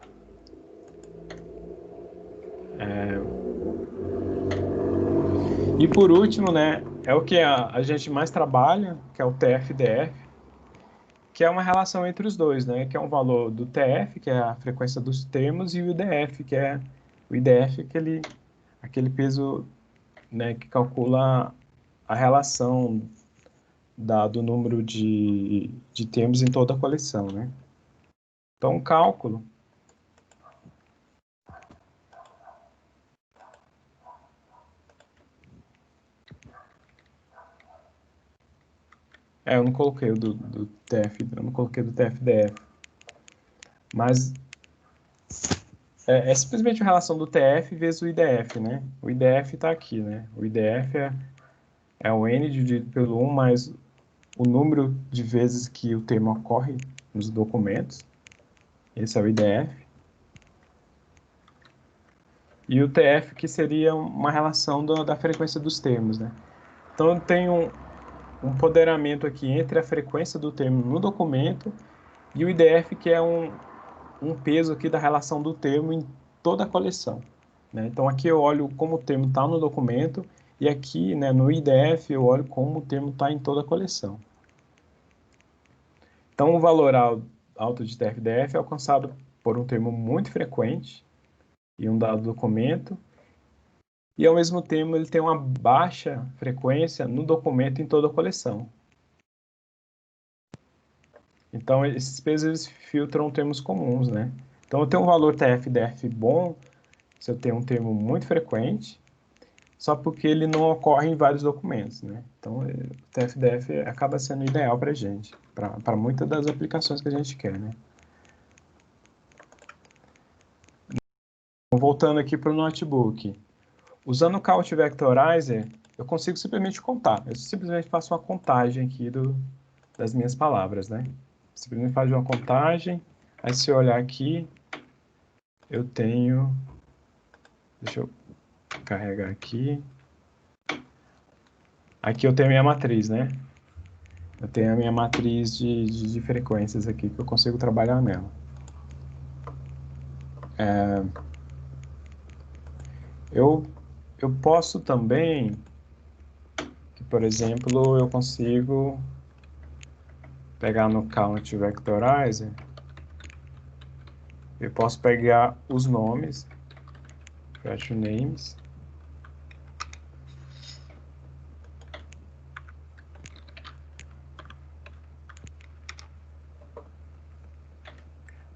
E por último, né, é o que a gente mais trabalha, que é o TF-DF, que é uma relação entre os dois, né? Que é um valor do TF, que é a frequência dos termos, e o IDF, que é o IDF, aquele peso, né, que calcula a relação do número de termos em toda a coleção, né? Então, o cálculo Eu não coloquei o do TF, eu não coloquei do TF-DF. Mas é simplesmente a relação do TF vezes o IDF, né? O IDF está aqui, né? O IDF é o N dividido pelo 1 mais o número de vezes que o termo ocorre nos documentos. Esse é o IDF. E o TF, que seria uma relação da frequência dos termos, né? Então, eu tenho um empoderamento aqui entre a frequência do termo no documento e o IDF, que é um peso aqui da relação do termo em toda a coleção, né? Então, aqui eu olho como o termo está no documento e aqui, né, no IDF, eu olho como o termo está em toda a coleção. Então, o valor alto de TF-DF é alcançado por um termo muito frequente em um dado documento e, ao mesmo tempo, ele tem uma baixa frequência no documento em toda a coleção. Então, esses pesos eles filtram termos comuns, né? Então, eu tenho um valor TF-DF bom se eu tenho um termo muito frequente, só porque ele não ocorre em vários documentos, né? Então, o TF-DF acaba sendo ideal para a gente, para muitas das aplicações que a gente quer, né? Voltando aqui para o notebook. Usando o Count Vectorizer, eu consigo simplesmente contar. Eu simplesmente faço uma contagem aqui das minhas palavras, né? Simplesmente faço uma contagem. Aí, se eu olhar aqui, eu tenho... Deixa eu carregar aqui. Aqui eu tenho a minha matriz, né? Eu tenho a minha matriz de frequências aqui que eu consigo trabalhar nela. Eu posso também, que, por exemplo, eu consigo pegar no Count Vectorizer, eu posso pegar os nomes, fraction names,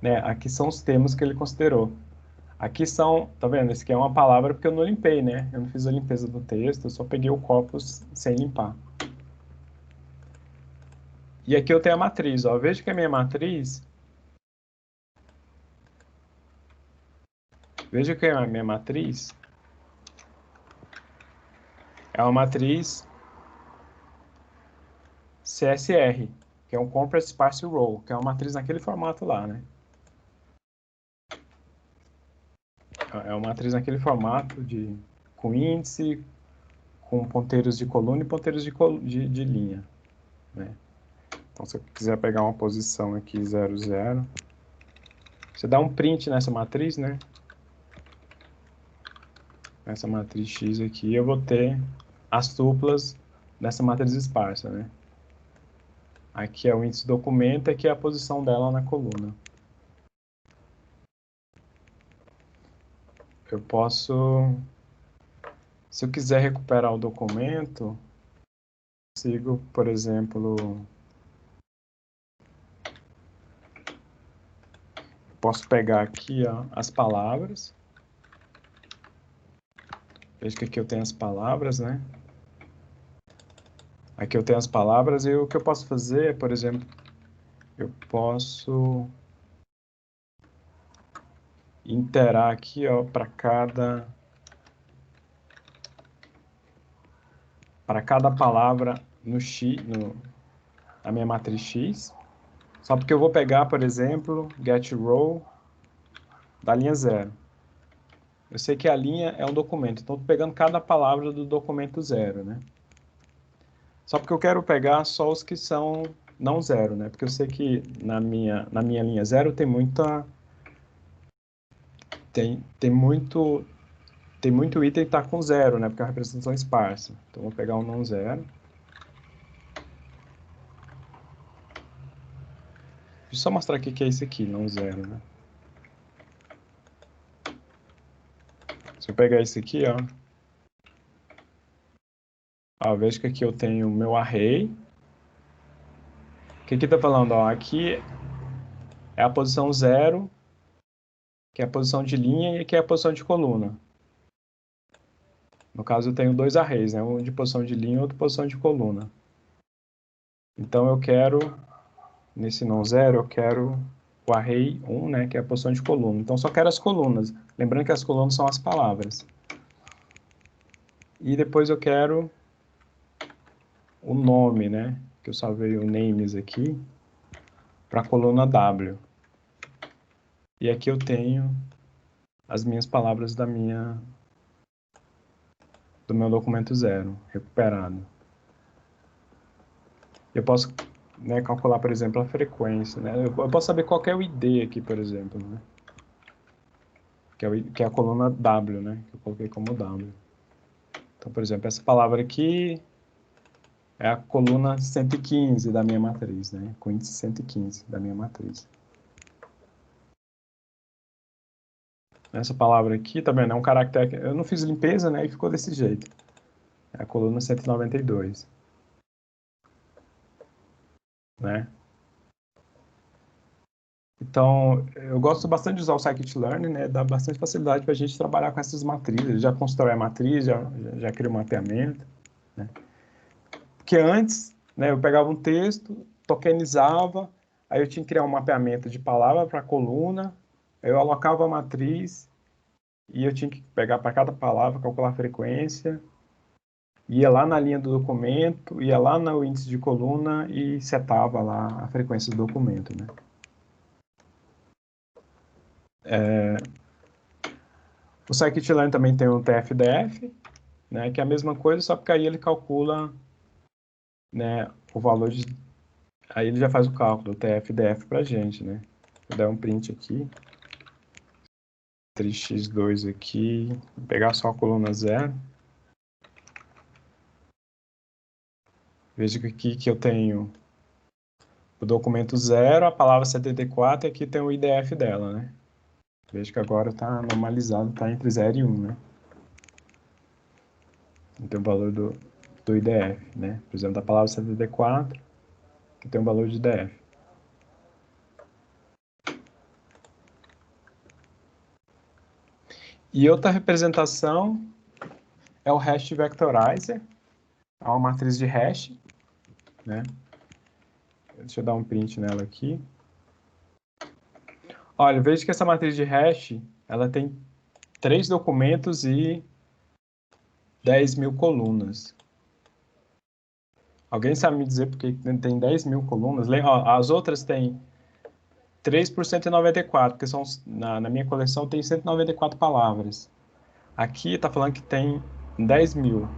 né? Aqui são os termos que ele considerou. Aqui são, tá vendo? Esse aqui é uma palavra porque eu não limpei, né? Eu não fiz a limpeza do texto, eu só peguei o corpus sem limpar. E aqui eu tenho a matriz, ó. Veja que a minha matriz... Veja que a minha matriz é uma matriz CSR, que é um Compressed Sparse Row, que é uma matriz naquele formato lá, né? É uma matriz naquele formato com índice, com ponteiros de coluna e ponteiros de linha, né? Então, se eu quiser pegar uma posição aqui 0, 0, você dá um print nessa matriz, né? Nessa matriz X aqui, eu vou ter as tuplas dessa matriz esparsa, né? Aqui é o índice do documento, aqui é a posição dela na coluna. Eu posso, se eu quiser recuperar o documento, consigo, por exemplo, posso pegar aqui, ó, as palavras. Veja que aqui eu tenho as palavras, né? Aqui eu tenho as palavras e o que eu posso fazer, por exemplo, eu posso interar aqui, ó, para cada palavra na minha matriz X. Só porque eu vou pegar, por exemplo, getRow da linha 0. Eu sei que a linha é um documento, então estou pegando cada palavra do documento 0, né? Só porque eu quero pegar só os que são não 0, né? Porque eu sei que na minha linha 0 tem muito item que está com 0, né? Porque é uma representação esparsa. Então, vou pegar um não 0. Deixa eu só mostrar o que é isso aqui, não 0, né? Se eu pegar esse aqui, ó, veja que aqui eu tenho o meu array. O que aqui está falando? Ó, aqui é a posição 0, que é a posição de linha, e aqui é a posição de coluna. No caso, eu tenho dois arrays, né? Um de posição de linha e outro de posição de coluna. Então, eu quero, nesse não zero, eu quero o array 1, né, que é a posição de coluna. Então, só quero as colunas. Lembrando que as colunas são as palavras. E depois eu quero o nome, né, que eu salvei o names aqui, para a coluna W. E aqui eu tenho as minhas palavras do meu documento zero, recuperado. Eu posso, né, calcular, por exemplo, a frequência, né? Eu posso saber qual é o ID aqui, por exemplo, né? Que é a coluna W, né? Que eu coloquei como W. Então, por exemplo, essa palavra aqui é a coluna 115 da minha matriz, né? Com índice 115 da minha matriz. Essa palavra aqui também é um caractere... Eu não fiz limpeza, né? E ficou desse jeito. É a coluna 192. Né? Então, eu gosto bastante de usar o Scikit-Learn, né? Dá bastante facilidade para a gente trabalhar com essas matrizes. Ele já constrói a matriz, já cria o mapeamento. Né? Porque antes, né, eu pegava um texto, tokenizava, aí eu tinha que criar um mapeamento de palavra para coluna, aí eu alocava a matriz e eu tinha que pegar para cada palavra, calcular a frequência, ia lá na linha do documento, ia lá no índice de coluna e setava lá a frequência do documento, né? O Scikit-Learn também tem um TF-DF, né, que é a mesma coisa, só que aí ele calcula, né, o valor de... Aí ele já faz o cálculo do TF-DF para a gente, né? Vou dar um print aqui. 3x2 aqui. Vou pegar só a coluna 0. Veja que aqui que eu tenho o documento 0, a palavra 74, e aqui tem o IDF dela, né? Veja que agora está normalizado, está entre 0 e 1, né? Então, o valor do IDF, né? Por exemplo, da palavra 74, que tem o valor de IDF. E outra representação é o hash vectorizer. É uma matriz de hash, né? Deixa eu dar um print nela aqui. Olha, veja que essa matriz de hash, ela tem 3 documentos e 10.000 colunas. Alguém sabe me dizer por que tem 10.000 colunas? As outras têm 3 por 194, porque são, na minha coleção tem 194 palavras. Aqui está falando que tem 10.000.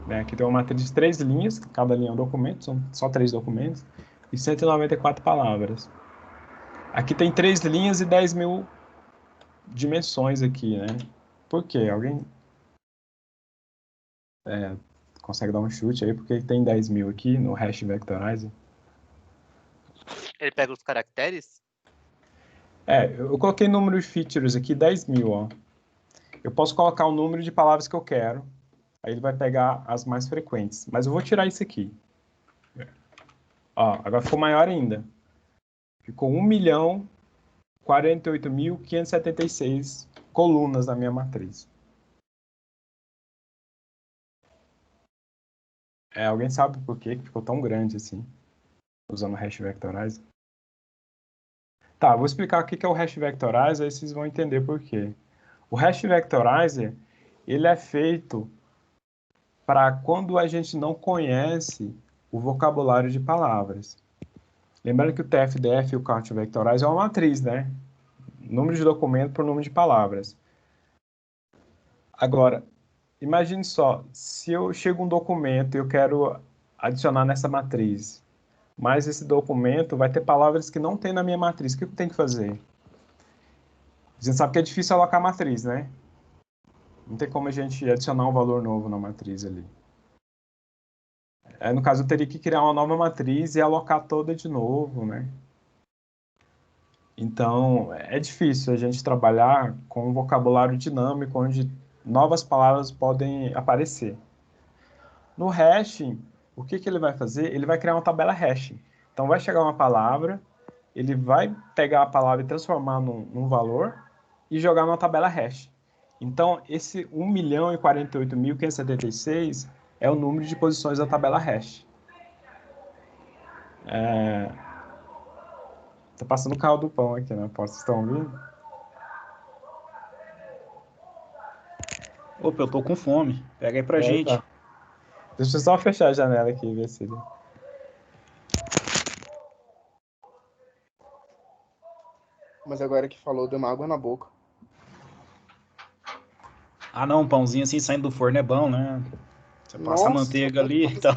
Né? Aqui tem uma matriz de 3 linhas, cada linha é um documento, são só 3 documentos, e 194 palavras. Aqui tem 3 linhas e 10.000 dimensões aqui, né? Por quê? Alguém consegue dar um chute aí? Por que tem 10.000 aqui no hash vectorizer? Ele pega os caracteres? Eu coloquei número de features aqui, 10.000, ó. Eu posso colocar o número de palavras que eu quero, aí ele vai pegar as mais frequentes. Mas eu vou tirar isso aqui. Ó, agora ficou maior ainda. Ficou 1.048.576 colunas na minha matriz. Alguém sabe por que ficou tão grande assim, usando o hash vectorizer? Tá, vou explicar o que é o hash vectorizer, aí vocês vão entender por quê. O hash vectorizer, ele é feito para quando a gente não conhece o vocabulário de palavras. Lembrando que o TF-DF e o Count Vectorize é uma matriz, né? Número de documento por número de palavras. Agora, imagine só, se eu chego um documento e eu quero adicionar nessa matriz, mas esse documento vai ter palavras que não tem na minha matriz, o que eu tenho que fazer? A gente sabe que é difícil alocar matriz, né? Não tem como a gente adicionar um valor novo na matriz ali. No caso, eu teria que criar uma nova matriz e alocar toda de novo, né? Então, é difícil a gente trabalhar com um vocabulário dinâmico, onde novas palavras podem aparecer. No hashing, o que ele vai fazer? Ele vai criar uma tabela hashing. Então, vai chegar uma palavra, ele vai pegar a palavra e transformar num valor e jogar numa tabela hash. Então, esse 1.048.576 é o número de posições da tabela hash. É, tá passando o carro do pão aqui, né? Vocês estão ouvindo? Opa, eu tô com fome. Pega aí pra Tá. gente. Deixa eu só fechar a janela aqui e ver se ele... Mas agora que falou, deu uma água na boca. Ah, não, um pãozinho assim saindo do forno é bom, né? Você passa a Nossa, manteiga ali, então...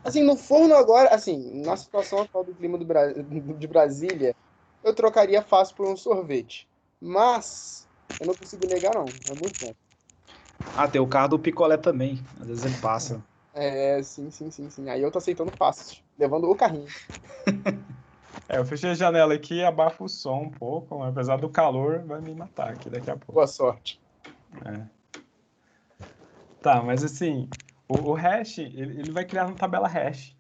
assim, no forno agora, assim, na situação atual do clima de Brasília, eu trocaria fácil por um sorvete. Mas eu não consigo negar, não. É muito bom. Ah, tem o carro do picolé também. Às vezes ele passa. É, sim, sim, sim, sim. Aí eu tô aceitando fácil, levando o carrinho. Eu fechei a janela aqui e abafa o som um pouco, mas apesar do calor, vai me matar aqui daqui a pouco. Boa sorte. Tá, mas assim, o hash, ele vai criar uma tabela hash.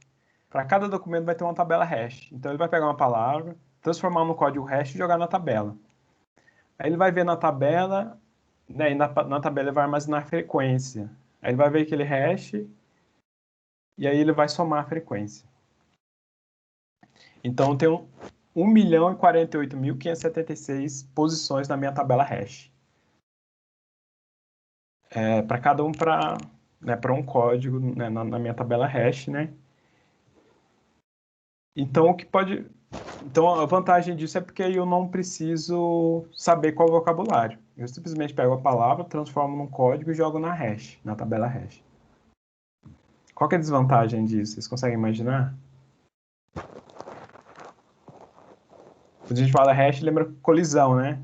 Para cada documento vai ter uma tabela hash. Então ele vai pegar uma palavra, transformar no código hash e jogar na tabela. Aí ele vai ver na tabela, né, e na tabela ele vai armazenar a frequência. Aí ele vai ver aquele hash e aí ele vai somar a frequência. Então tem 1.048.576 posições na minha tabela hash. Para cada um para um código, né, na minha tabela hash, né? Então o que pode... Então a vantagem disso é porque eu não preciso saber qual é o vocabulário. Eu simplesmente pego a palavra, transformo num código e jogo na hash, na tabela hash. Qual que é a desvantagem disso? Vocês conseguem imaginar? Quando a gente fala hash, lembra colisão, né?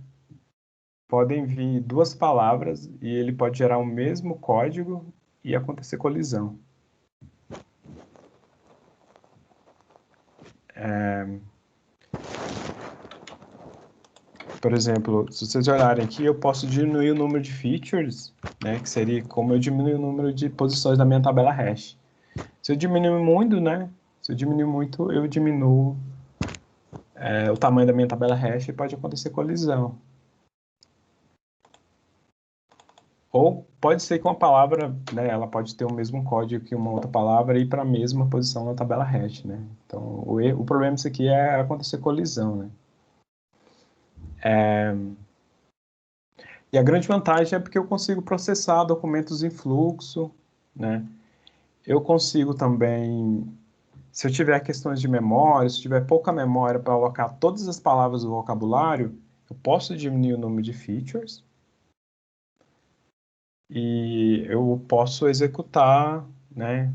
Podem vir duas palavras e ele pode gerar o mesmo código e acontecer colisão. Por exemplo, se vocês olharem aqui, eu posso diminuir o número de features, né? Que seria como eu diminuo o número de posições da minha tabela hash. Se eu diminuir muito, né? Se eu diminuir muito, eu diminuo o tamanho da minha tabela hash e pode acontecer colisão. Ou pode ser que uma palavra, né, ela pode ter o mesmo código que uma outra palavra e ir para a mesma posição na tabela hash, né? Então, o problema disso aqui é acontecer colisão, né? E a grande vantagem é porque eu consigo processar documentos em fluxo, né? Eu consigo também, se eu tiver questões de memória, se eu tiver pouca memória para alocar todas as palavras do vocabulário, eu posso diminuir o número de features e eu posso executar, né,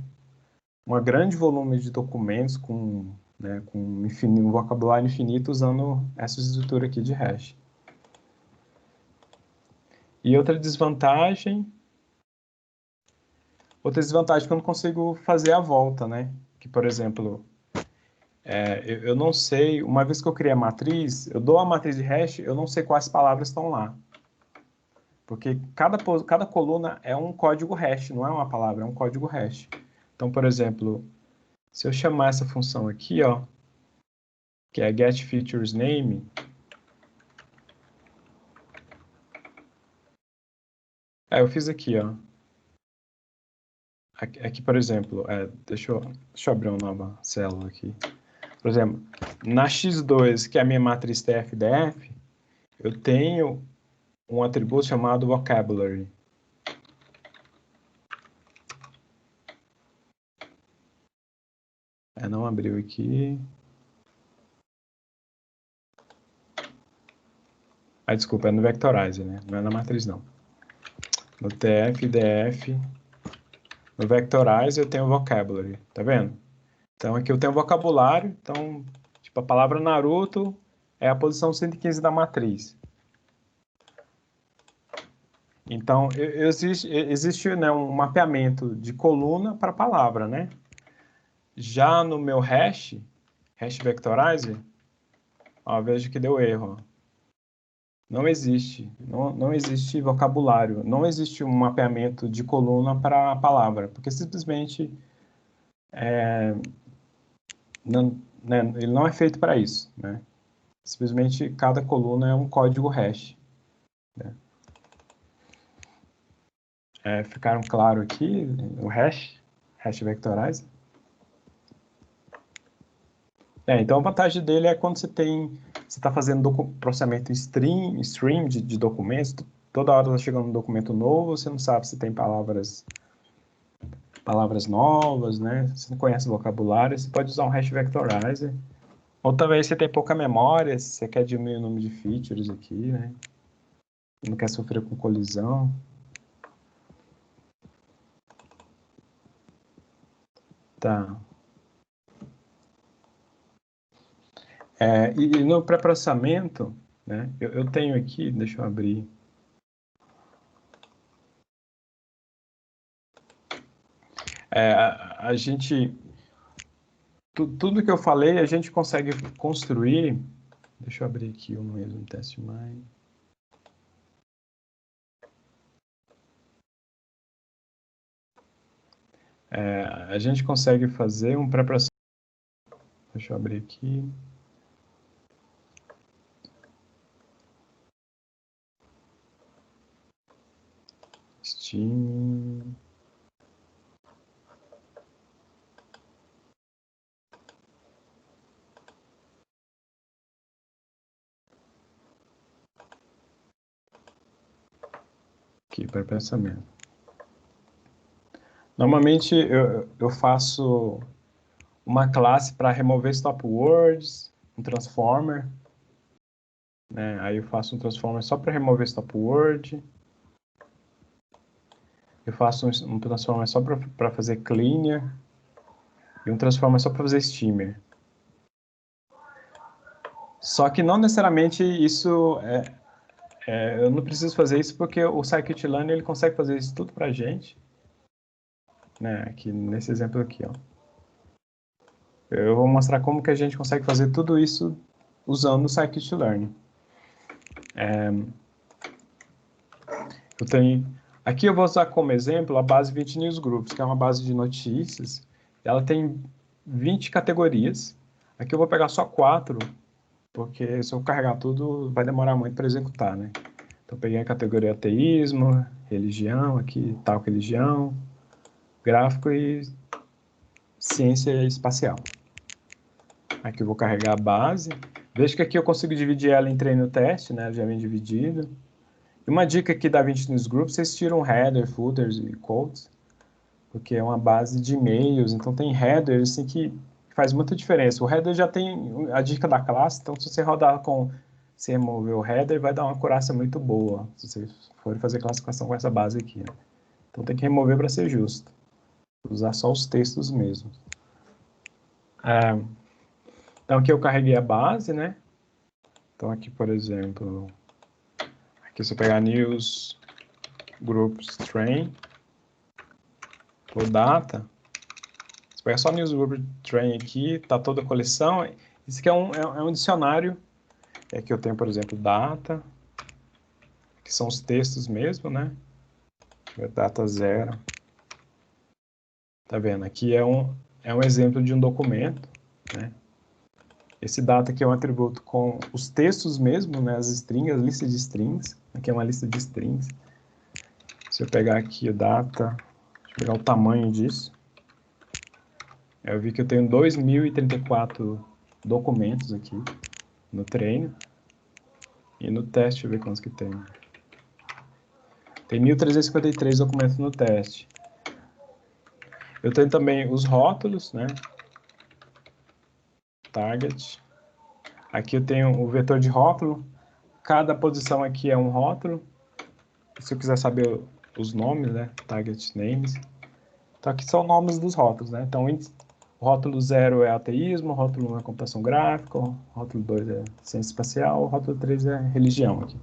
um grande volume de documentos com, né, com um vocabulário infinito usando essa estrutura aqui de hash. E outra desvantagem é que eu não consigo fazer a volta, né? Que, por exemplo, eu não sei, uma vez que eu criei a matriz, eu dou a matriz de hash, eu não sei quais palavras estão lá. Porque cada coluna é um código hash, não é uma palavra, é um código hash. Então, por exemplo, se eu chamar essa função aqui, ó, que é getFeaturesName, eu fiz aqui, ó. Aqui, por exemplo, deixa eu abrir uma nova célula aqui. Por exemplo, na X2, que é a minha matriz TF-DF, eu tenho um atributo chamado vocabulary. Não abriu aqui. Desculpa, é no Vectorizer, né? Não é na matriz, não. No TF-DF, no Vectorizer eu tenho vocabulary, tá vendo? Então aqui eu tenho vocabulário, então, tipo, a palavra Naruto é a posição 115 da matriz. Então, existe né, um mapeamento de coluna para palavra, né? Já no meu hash vectorizer, ó, veja que deu erro. Ó. Não existe, não existe vocabulário, não existe um mapeamento de coluna para palavra, porque simplesmente né, ele não é feito para isso, né? Simplesmente cada coluna é um código hash. Né? Ficaram claro aqui o hash vectorizer? Então a vantagem dele é quando você está fazendo processamento stream de documentos, toda hora está chegando um documento novo, você não sabe se tem palavras novas, né? Você não conhece o vocabulário, você pode usar um hash vectorizer. Ou talvez você tem pouca memória, se você quer diminuir o número de features aqui, né? Não quer sofrer com colisão. Tá. E no pré-processamento, né? Eu tenho aqui, deixa eu abrir. A gente... Tudo que eu falei, a gente consegue construir... Deixa eu abrir aqui o mesmo teste mais. A gente consegue fazer um pré-processamento. Deixa eu abrir aqui. Steam. Aqui, pré-processamento. Normalmente eu faço uma classe para remover stop words, um transformer, né? Aí eu faço um transformer só para remover stop word. Eu faço um transformer só para fazer cleaner e um transformer só para fazer steamer. Só que não necessariamente isso eu não preciso fazer isso porque o scikit-learn ele consegue fazer isso tudo para a gente, né? Aqui nesse exemplo aqui, ó. Eu vou mostrar como que a gente consegue fazer tudo isso usando o scikit-learn. Aqui eu vou usar como exemplo a base 20 Newsgroups, que é uma base de notícias. Ela tem 20 categorias. Aqui eu vou pegar só 4, porque se eu carregar tudo vai demorar muito para executar, né? Então eu peguei a categoria ateísmo, religião, aqui tal religião, gráfico e ciência espacial. Aqui eu vou carregar a base. Veja que aqui eu consigo dividir ela em treino e teste, né? Ela já vem dividida. E uma dica aqui da 20 Newsgroups, vocês tiram header, footers e quotes, porque é uma base de e-mails, então tem headers assim, que faz muita diferença. O header já tem a dica da classe, então se você rodar se remover o header, vai dar uma acurácia muito boa, se você for fazer classificação com essa base aqui. Né? Então tem que remover para ser justo. Usar só os textos mesmo. Então aqui eu carreguei a base, né? Então aqui, por exemplo, aqui se eu pegar news groups train, o data, se pegar só news group train aqui, tá toda a coleção. Isso aqui é um dicionário, que eu tenho, por exemplo, data, que são os textos mesmo, né? Data 0. Tá vendo? Aqui é um exemplo de um documento, né? Esse data aqui é um atributo com os textos mesmo, né? As strings, a lista de strings. Aqui é uma lista de strings. Se eu pegar aqui o data, deixa eu pegar o tamanho disso. Eu vi que eu tenho 2034 documentos aqui no treino. E no teste, deixa eu ver quantos que tem. Tem 1353 documentos no teste. Eu tenho também os rótulos, né? Target. Aqui eu tenho o vetor de rótulo. Cada posição aqui é um rótulo. Se eu quiser saber os nomes, né? Target names. Então aqui são nomes dos rótulos, né? Então o rótulo 0 é ateísmo, o rótulo 1 é computação gráfica, o rótulo 2 é ciência espacial, o rótulo 3 é religião aqui.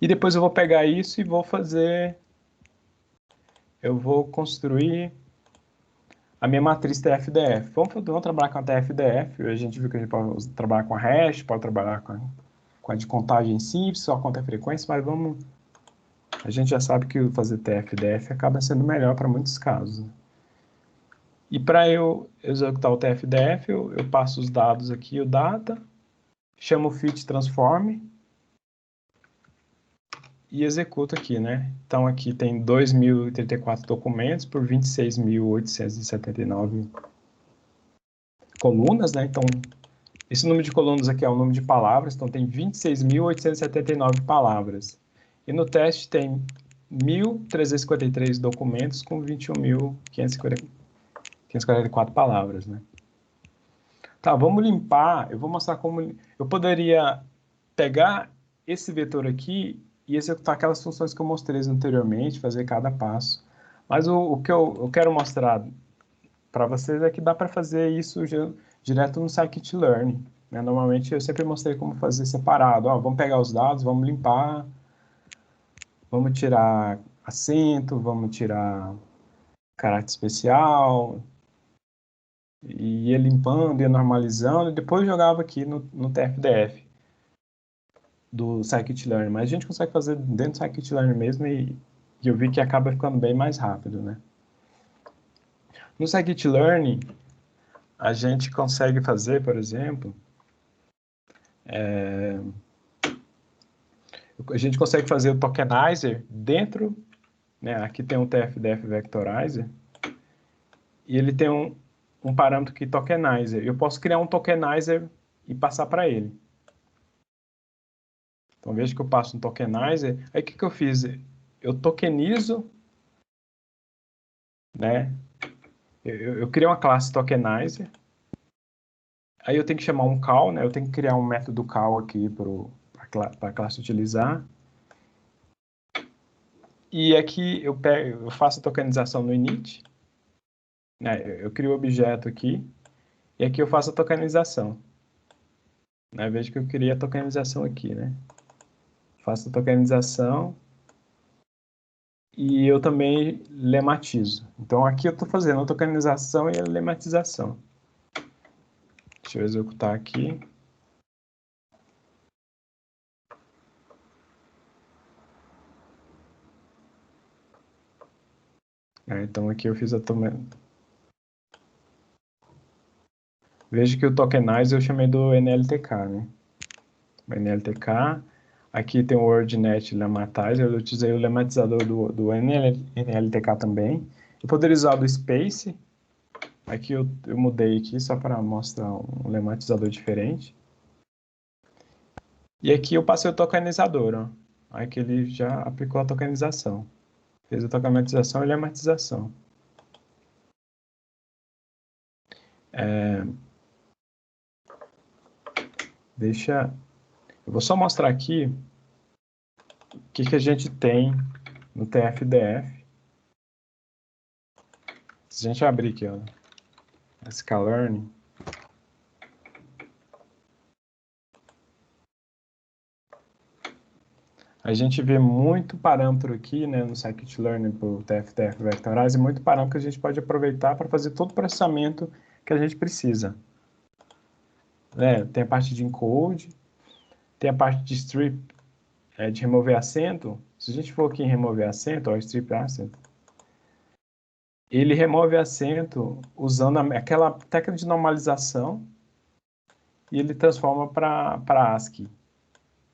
E depois eu vou pegar isso e vou fazer... Eu vou construir a minha matriz TF-DF. Vamos trabalhar com a TF-DF. A gente viu que a gente pode trabalhar com a hash, pode trabalhar com a de contagem simples, só conta a frequência, mas vamos... A gente já sabe que fazer TF-DF acaba sendo melhor para muitos casos. Né? E para eu executar o TF-DF, eu passo os dados aqui, o data, chamo o fit transform e executo aqui, né? Então aqui tem 2034 documentos por 26.879 colunas, né? Então, esse número de colunas aqui é o número de palavras, então tem 26.879 palavras. E no teste tem 1.353 documentos com 21.544 palavras, né? Tá, vamos limpar. Eu vou mostrar como eu poderia pegar esse vetor aqui e executar aquelas funções que eu mostrei anteriormente, fazer cada passo. Mas o que eu quero mostrar para vocês é que dá para fazer isso direto no scikit-learn, né? Normalmente eu sempre mostrei como fazer separado. Ó, vamos pegar os dados, vamos limpar, vamos tirar acento, vamos tirar caráter especial, e ia limpando, ia normalizando, e depois jogava aqui no TFDF do scikit-learn. Mas a gente consegue fazer dentro do scikit-learn mesmo e eu vi que acaba ficando bem mais rápido, né? No scikit-learn, a gente consegue fazer, por exemplo, a gente consegue fazer o tokenizer dentro, né? Aqui tem um TFDF Vectorizer, e ele tem um parâmetro que tokenizer. Eu posso criar um tokenizer e passar para ele. Então, veja que eu passo um tokenizer. Aí, o que eu fiz? Eu tokenizo, né? Eu criei uma classe tokenizer. Aí, eu tenho que chamar um call, né? Eu tenho que criar um método call aqui para a classe utilizar. E aqui eu faço a tokenização no init. Né? Eu crio o objeto aqui. E aqui eu faço a tokenização. Né? Veja que eu criei a tokenização aqui, né? Faço a tokenização. E eu também lematizo. Então, aqui eu estou fazendo a tokenização e a lematização. Deixa eu executar aqui. Então, aqui eu fiz a Veja que o tokenize eu chamei do NLTK, né? O NLTK. Aqui tem o WordNet Lematizer. Eu utilizei o lematizador do NLTK também. Eu poderia usar do Space. Aqui eu mudei aqui só para mostrar um lematizador diferente. E aqui eu passei o tokenizador, ó. Aqui ele já aplicou a tokenização. Fez a tokenização e lematização. Eu vou só mostrar aqui o que a gente tem no TFDF. Se a gente abrir aqui, ó, sklearn, a gente vê muito parâmetro aqui, né, no scikit-learn para o TFDF Vectorize, e muito parâmetro que a gente pode aproveitar para fazer todo o processamento que a gente precisa. Tem a parte de encode, tem a parte de strip, de remover acento. Se a gente for aqui em remover acento, ó, strip acento, ele remove acento usando aquela técnica de normalização e ele transforma para ASCII,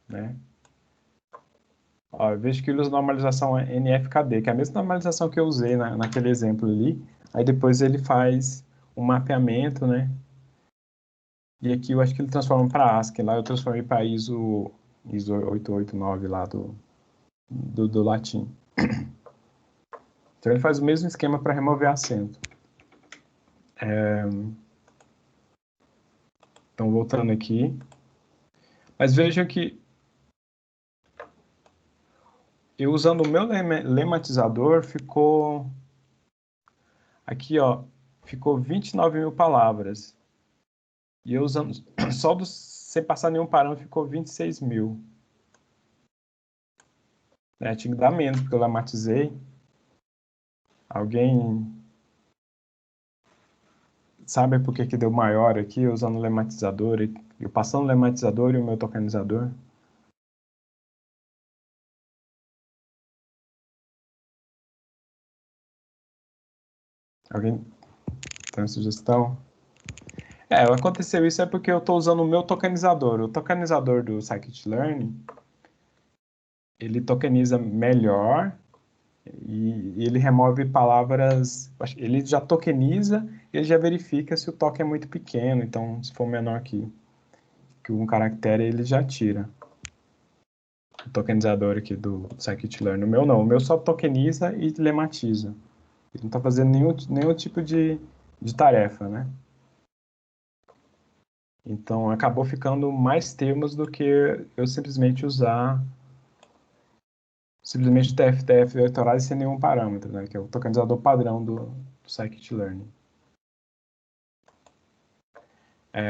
né? Ó, eu vejo que ele usa normalização NFKD, que é a mesma normalização que eu usei naquele exemplo ali. Aí depois ele faz um mapeamento, né? E aqui eu acho que ele transforma para ASCII. Lá eu transformei para ISO 889 lá do latim. Então ele faz o mesmo esquema para remover acento. Então voltando aqui. Mas vejam que eu usando o meu lematizador ficou... Aqui, ó, ficou 29.000 palavras. E eu usando só sem passar nenhum parâmetro ficou 26.000. Tinha que dar menos, porque eu lematizei. Alguém sabe por que deu maior aqui usando o lematizador? Eu passando o lematizador e o meu tokenizador? Alguém tem uma sugestão? Aconteceu isso porque eu estou usando o meu tokenizador. O tokenizador do scikit-learn, ele tokeniza melhor E ele remove palavras, ele já tokeniza, ele já verifica se o token é muito pequeno, então se for menor que um caractere, ele já tira. O tokenizador aqui do scikit-learn. O meu não, o meu só tokeniza e lematiza. Ele não está fazendo nenhum tipo de tarefa, né? Então, acabou ficando mais termos do que eu simplesmente usar TF-TF vectorize sem nenhum parâmetro, né? Que é o tokenizador padrão do scikit-learn.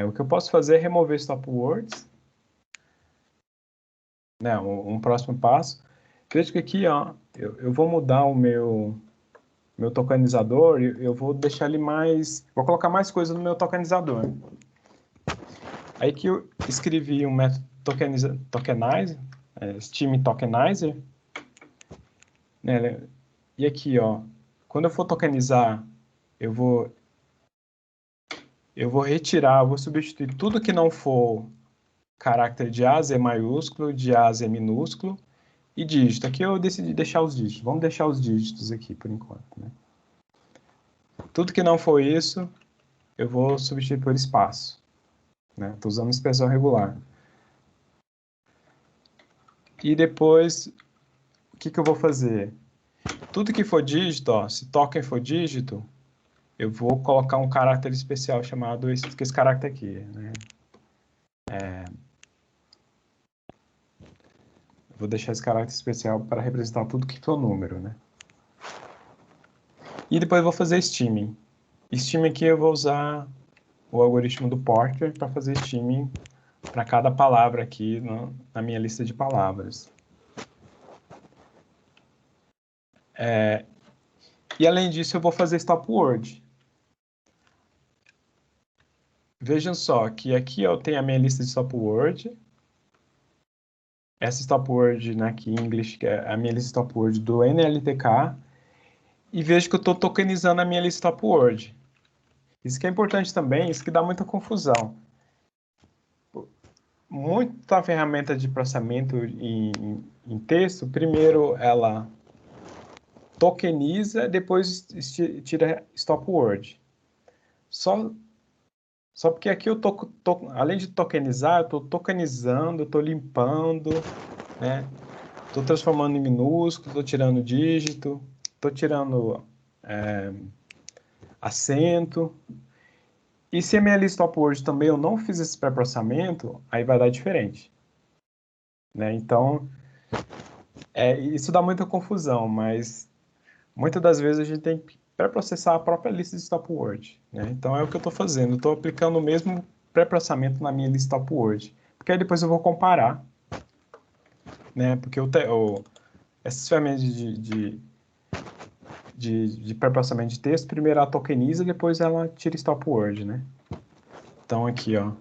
O que eu posso fazer é remover stop words. Né, um próximo passo. Veja que aqui, ó, eu vou mudar o meu tokenizador, eu vou deixar ele mais... Vou colocar mais coisa no meu tokenizador. Aí que eu escrevi um método tokenizer, Steam Tokenizer. Né, e aqui, ó, quando eu for tokenizar, eu vou retirar, eu vou substituir tudo que não for caráter de A, Z maiúsculo, de A, Z minúsculo, e dígito. Aqui eu decidi deixar os dígitos. Vamos deixar os dígitos aqui, por enquanto. Né? Tudo que não for isso, eu vou substituir por espaço. Estou usando expressão regular. E depois, o que eu vou fazer? Tudo que for dígito, ó, se token for dígito, eu vou colocar um caráter especial chamado esse caráter aqui. Né? Vou deixar esse caráter especial para representar tudo que for número. Né? E depois eu vou fazer steaming. Steaming aqui eu vou usar o algoritmo do Porter para fazer steaming para cada palavra aqui na minha lista de palavras. E além disso, eu vou fazer stop word. Vejam só que aqui eu tenho a minha lista de stop word. Essa stop word, né, aqui em inglês, que é a minha lista de stop word do NLTK. E vejo que eu estou tokenizando a minha lista de stop word. Isso que é importante também, isso que dá muita confusão. Muita ferramenta de processamento em texto, primeiro ela tokeniza, depois tira stop word. Só porque aqui eu além de tokenizar, eu estou tokenizando, estou limpando, né? Estou transformando em minúsculo, estou tirando dígito, estou tirando acento. E se a minha lista stop word também eu não fiz esse pré-processamento, aí vai dar diferente. Né? Então, isso dá muita confusão, mas muitas das vezes a gente tem que pré-processar a própria lista de stop word. Né? Então, é o que eu estou fazendo. Estou aplicando o mesmo pré-processamento na minha lista stop word. Porque aí depois eu vou comparar. Né? Porque essas ferramentas de pré-processamento de texto, primeiro ela tokeniza, depois ela tira stop word. Né? Então, aqui, ó.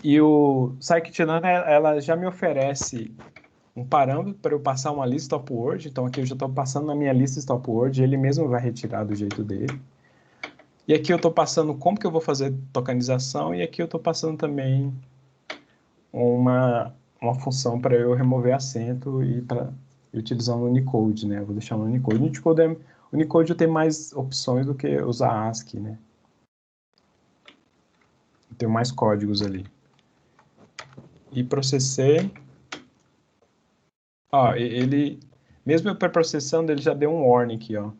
E o scikit-learn, ela já me oferece um parâmetro para eu passar uma lista stop word. Então, aqui eu já estou passando na minha lista stop word, ele mesmo vai retirar do jeito dele. E aqui eu estou passando como que eu vou fazer tokenização, e aqui eu estou passando também uma função para eu remover acento e utilizando o Unicode, né? Eu vou deixar no Unicode. O Unicode eu tenho mais opções do que usar ASCII, né? Eu tenho mais códigos ali. E processei. Ó, ele, mesmo eu pré-processando, ele já deu um warning aqui, ó.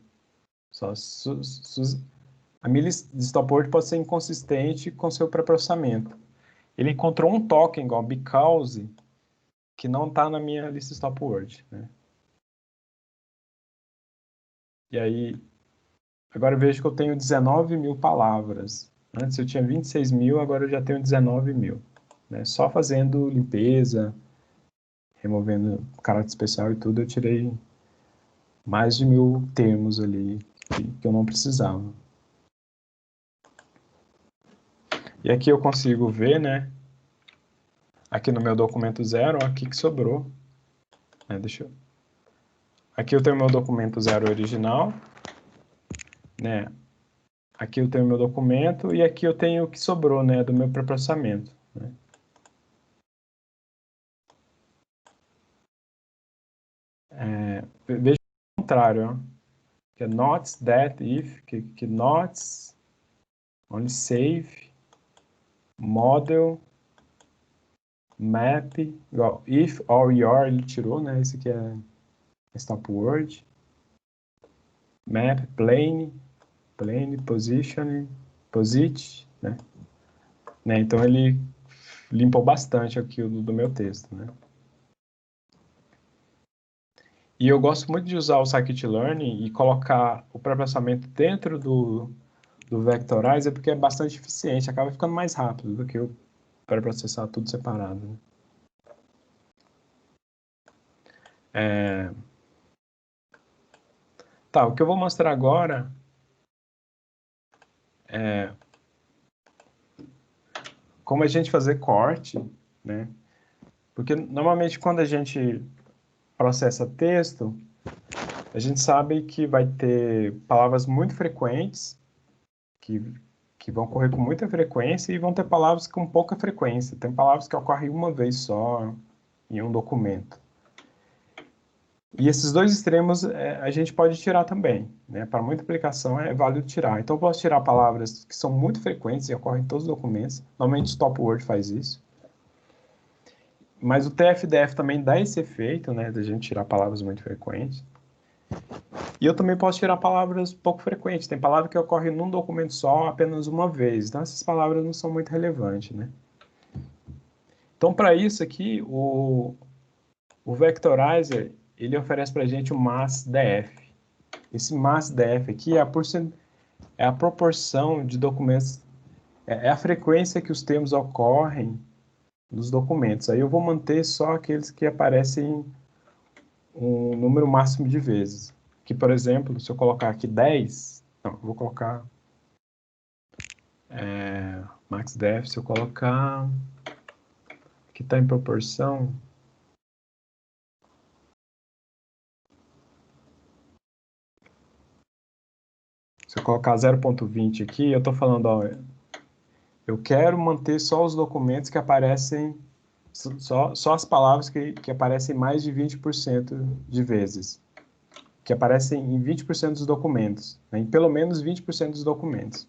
A minha lista de stop word pode ser inconsistente com seu pré-processamento. Ele encontrou um token igual because que não está na minha lista stop word, né? E aí, agora eu vejo que eu tenho 19 mil palavras. Antes eu tinha 26 mil, agora eu já tenho 19 mil. Né? Só fazendo limpeza, removendo caráter especial e tudo, eu tirei mais de 1000 termos ali que eu não precisava. E aqui eu consigo ver, né? Aqui no meu documento zero, ó, aqui que sobrou. Aqui eu tenho meu documento zero original, né? Aqui eu tenho meu documento e aqui eu tenho o que sobrou, né, do meu pré-processamento. Né? Veja contrário, ó, que é not, that, if, que not, only save, model, map, igual, if, or, your, ele tirou, né? Esse aqui é stop word. Map, plane, position, posit, né? Então ele limpou bastante aqui do meu texto, né? E eu gosto muito de usar o scikit-learn e colocar o pré-processamento dentro do Vectorizer, porque é bastante eficiente, acaba ficando mais rápido do que eu pré-processar tudo separado, né? Tá, o que eu vou mostrar agora é como a gente fazer corte, né? Porque normalmente quando a gente processa texto, a gente sabe que vai ter palavras muito frequentes, que vão ocorrer com muita frequência, e vão ter palavras com pouca frequência. Tem palavras que ocorrem uma vez só em um documento. E esses dois extremos a gente pode tirar também, né? Para muita aplicação é válido tirar. Então eu posso tirar palavras que são muito frequentes e ocorrem em todos os documentos. Normalmente o Stop Word faz isso. Mas o TF-DF também dá esse efeito, né? De a gente tirar palavras muito frequentes. E eu também posso tirar palavras pouco frequentes. Tem palavra que ocorre num documento só apenas uma vez. Então essas palavras não são muito relevantes, né? Então para isso aqui, o Vectorizer, ele oferece para a gente o MassDF. Esse MassDF aqui é a proporção de documentos, é a frequência que os termos ocorrem nos documentos. Aí eu vou manter só aqueles que aparecem um número máximo de vezes. Que, por exemplo, se eu colocar aqui 10, não, eu vou colocar MaxDef, se eu colocar que está em proporção, se eu colocar 0.20 aqui, eu estou falando, ó, eu quero manter só os documentos que aparecem, só as palavras que aparecem mais de 20% de vezes. Que aparecem em 20% dos documentos, né? Em pelo menos 20% dos documentos.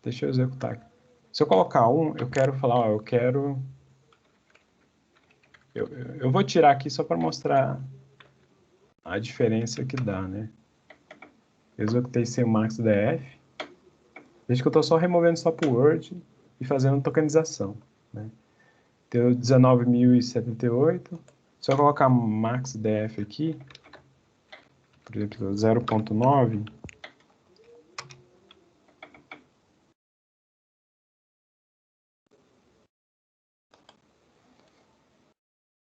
Deixa eu executar aqui. Se eu colocar eu quero falar, ó, eu vou tirar aqui só para mostrar a diferença que dá, né? Eu executei sem o MaxDF. Veja que eu estou só removendo Stop Word e fazendo tokenização, né? Deu 19.078. Se eu colocar MaxDF aqui, por exemplo, 0.9,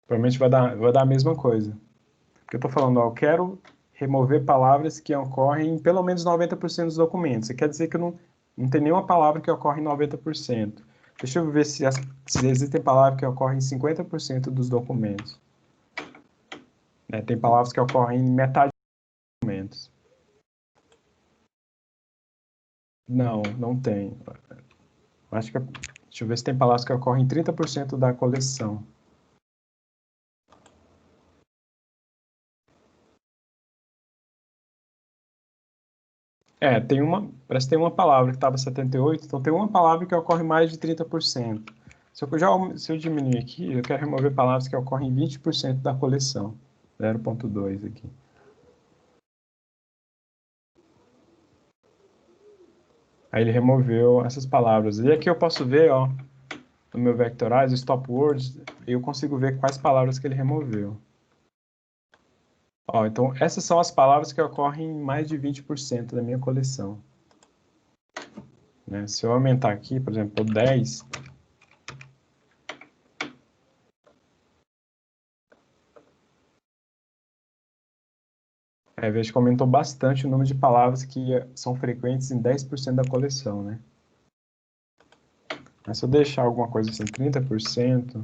provavelmente vai dar a mesma coisa. Porque eu estou falando, ó, eu quero remover palavras que ocorrem em pelo menos 90% dos documentos. Isso quer dizer que não tem nenhuma palavra que ocorre em 90%. Deixa eu ver se existem palavras que ocorrem em 50% dos documentos. Né? Tem palavras que ocorrem em metade dos documentos. Não tem. Acho que, deixa eu ver se tem palavras que ocorrem em 30% da coleção. Parece que tem uma palavra que estava 78, então tem uma palavra que ocorre mais de 30%. Se eu diminuir aqui, eu quero remover palavras que ocorrem em 20% da coleção. 0.2 aqui. Aí ele removeu essas palavras. E aqui eu posso ver, ó, no meu Vectorize, Stop Words, eu consigo ver quais palavras que ele removeu. Ó, então essas são as palavras que ocorrem em mais de 20% da minha coleção. Né? Se eu aumentar aqui, por exemplo, 10, vejo que aumentou bastante o número de palavras que são frequentes em 10% da coleção, né? Mas se eu deixar alguma coisa assim, 30%,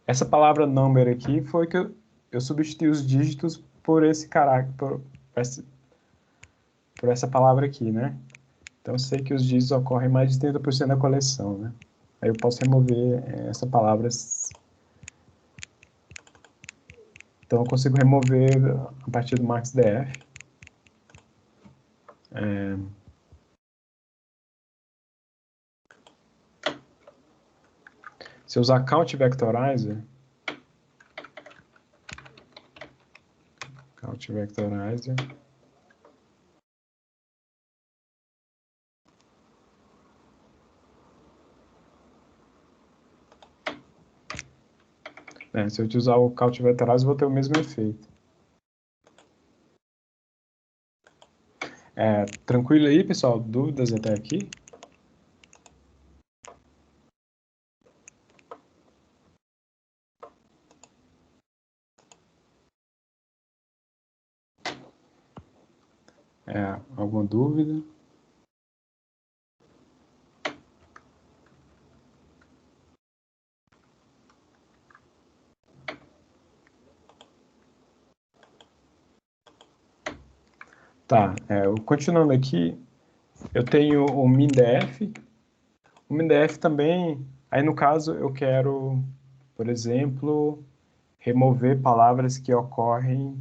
essa palavra number aqui foi que eu substituí os dígitos por esse caráter, por essa palavra aqui, né? Então, eu sei que os dígitos ocorrem em mais de 30% da coleção, né? Aí eu posso remover essa palavra. Então, eu consigo remover a partir do maxDF. Se eu usar Count Vectorizer, se eu usar o Count Vectorizer, eu vou ter o mesmo efeito. Tranquilo aí, pessoal? Dúvidas até aqui? Alguma dúvida? Tá, continuando aqui, eu tenho o MinDF. O MinDF também, aí no caso eu quero, por exemplo, remover palavras que ocorrem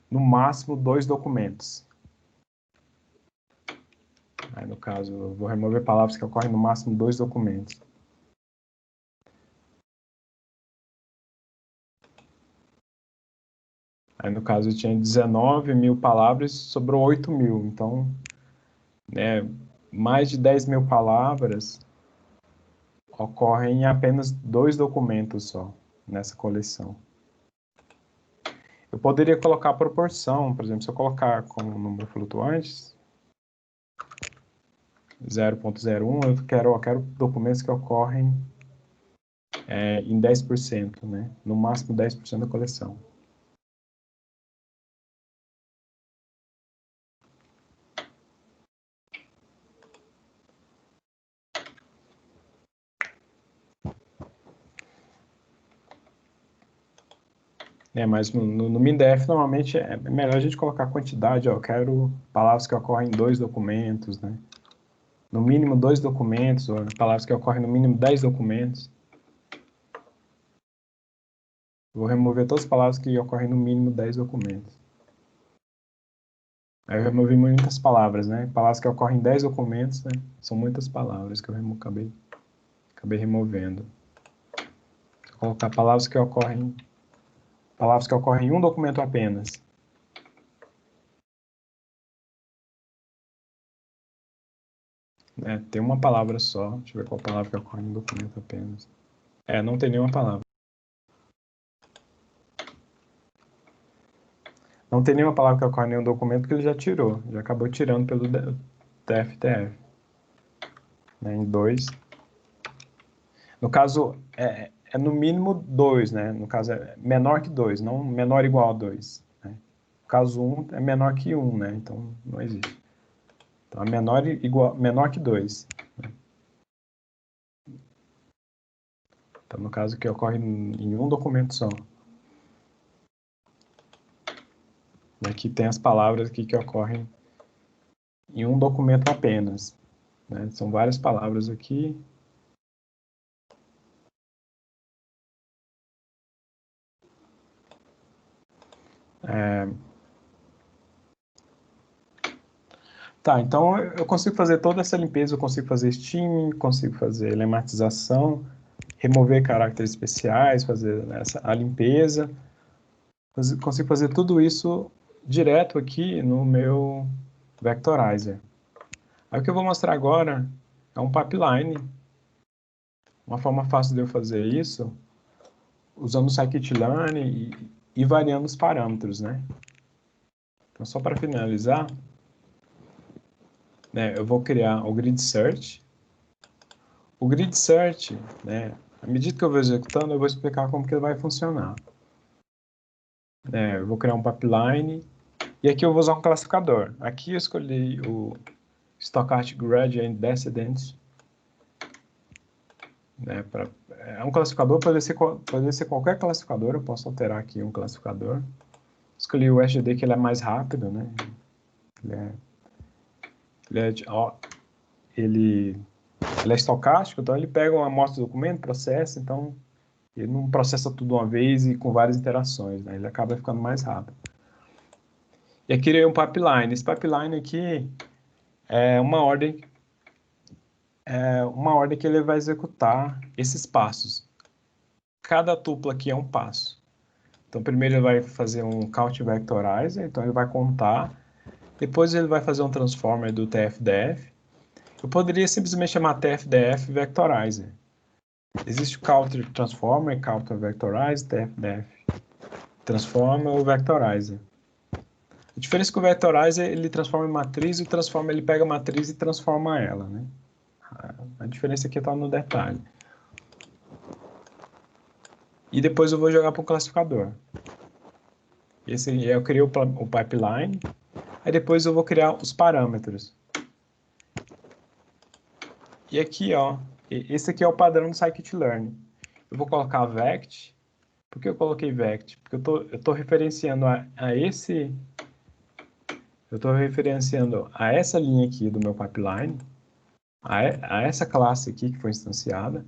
no máximo 2 documentos. Aí no caso eu vou remover palavras que ocorrem no máximo 2 documentos. Aí no caso eu tinha 19.000 palavras, sobrou 8.000. Então, mais de 10.000 palavras ocorrem em apenas 2 documentos só, nessa coleção. Eu poderia colocar a proporção, por exemplo, se eu colocar como número flutuante, 0.01, eu quero documentos que ocorrem em 10%, né? No máximo 10% da coleção. Mas no MinDF, normalmente, é melhor a gente colocar a quantidade. Eu quero palavras que ocorrem em 2 documentos, né? No mínimo 2 documentos, ou palavras que ocorrem no mínimo 10 documentos. Vou remover todas as palavras que ocorrem no mínimo 10 documentos. Aí eu removi muitas palavras, né? Palavras que ocorrem em 10 documentos, né? São muitas palavras que eu acabei removendo. Vou colocar palavras que ocorrem em um documento apenas. Tem uma palavra só. Deixa eu ver qual palavra que ocorre em um documento apenas. Não tem nenhuma palavra. Não tem nenhuma palavra que ocorre em nenhum documento que ele já tirou. Já acabou tirando pelo TF-TF. Em 2. No caso, é no mínimo 2, né? No caso, é menor que 2, não menor igual a 2. Né? No caso 1 é menor que 1, né? Então, não existe. Então, é menor que 2. Né? Então, no caso, que ocorre em um documento só. E aqui tem as palavras aqui que ocorrem em um documento apenas. Né? São várias palavras aqui. Tá, então eu consigo fazer toda essa limpeza, eu consigo fazer steaming, consigo fazer lematização, remover caracteres especiais, fazer a limpeza. Consigo fazer tudo isso direto aqui no meu Vectorizer. Aí o que eu vou mostrar agora é um pipeline. Uma forma fácil de eu fazer isso, usando o scikit-learn e variando os parâmetros, né? Então, só para finalizar, eu vou criar o grid search. O grid search, à medida que eu vou executando, eu vou explicar como que ele vai funcionar. Eu vou criar um pipeline e aqui eu vou usar um classificador. Aqui eu escolhi o Stochastic Gradient Descendant. É um classificador, pode ser qualquer classificador, eu posso alterar aqui um classificador. Escolhi o SGD que ele é mais rápido, né? Ele é estocástico, então ele pega uma amostra do documento, processa, então ele não processa tudo de uma vez e com várias interações, né? Ele acaba ficando mais rápido. E aqui criei um pipeline. Esse pipeline aqui é uma ordem que ele vai executar esses passos. Cada tupla aqui é um passo. Então, primeiro ele vai fazer um count vectorizer, então ele vai contar. Depois ele vai fazer um transformer do TF-DF. Eu poderia simplesmente chamar TF-DF vectorizer. Existe o counter transformer, counter vectorizer, TF-DF transformer ou vectorizer. A diferença é que o vectorizer ele transforma em matriz e o transformer ele pega a matriz e transforma ela, né? A diferença aqui está no detalhe. E depois eu vou jogar para o classificador. Eu criei o pipeline. Aí depois eu vou criar os parâmetros. E aqui, ó, esse aqui é o padrão do scikit-learn. Eu vou colocar vect. Por que eu coloquei vect? Porque eu tô referenciando eu estou referenciando a essa linha aqui do meu pipeline, a essa classe aqui que foi instanciada,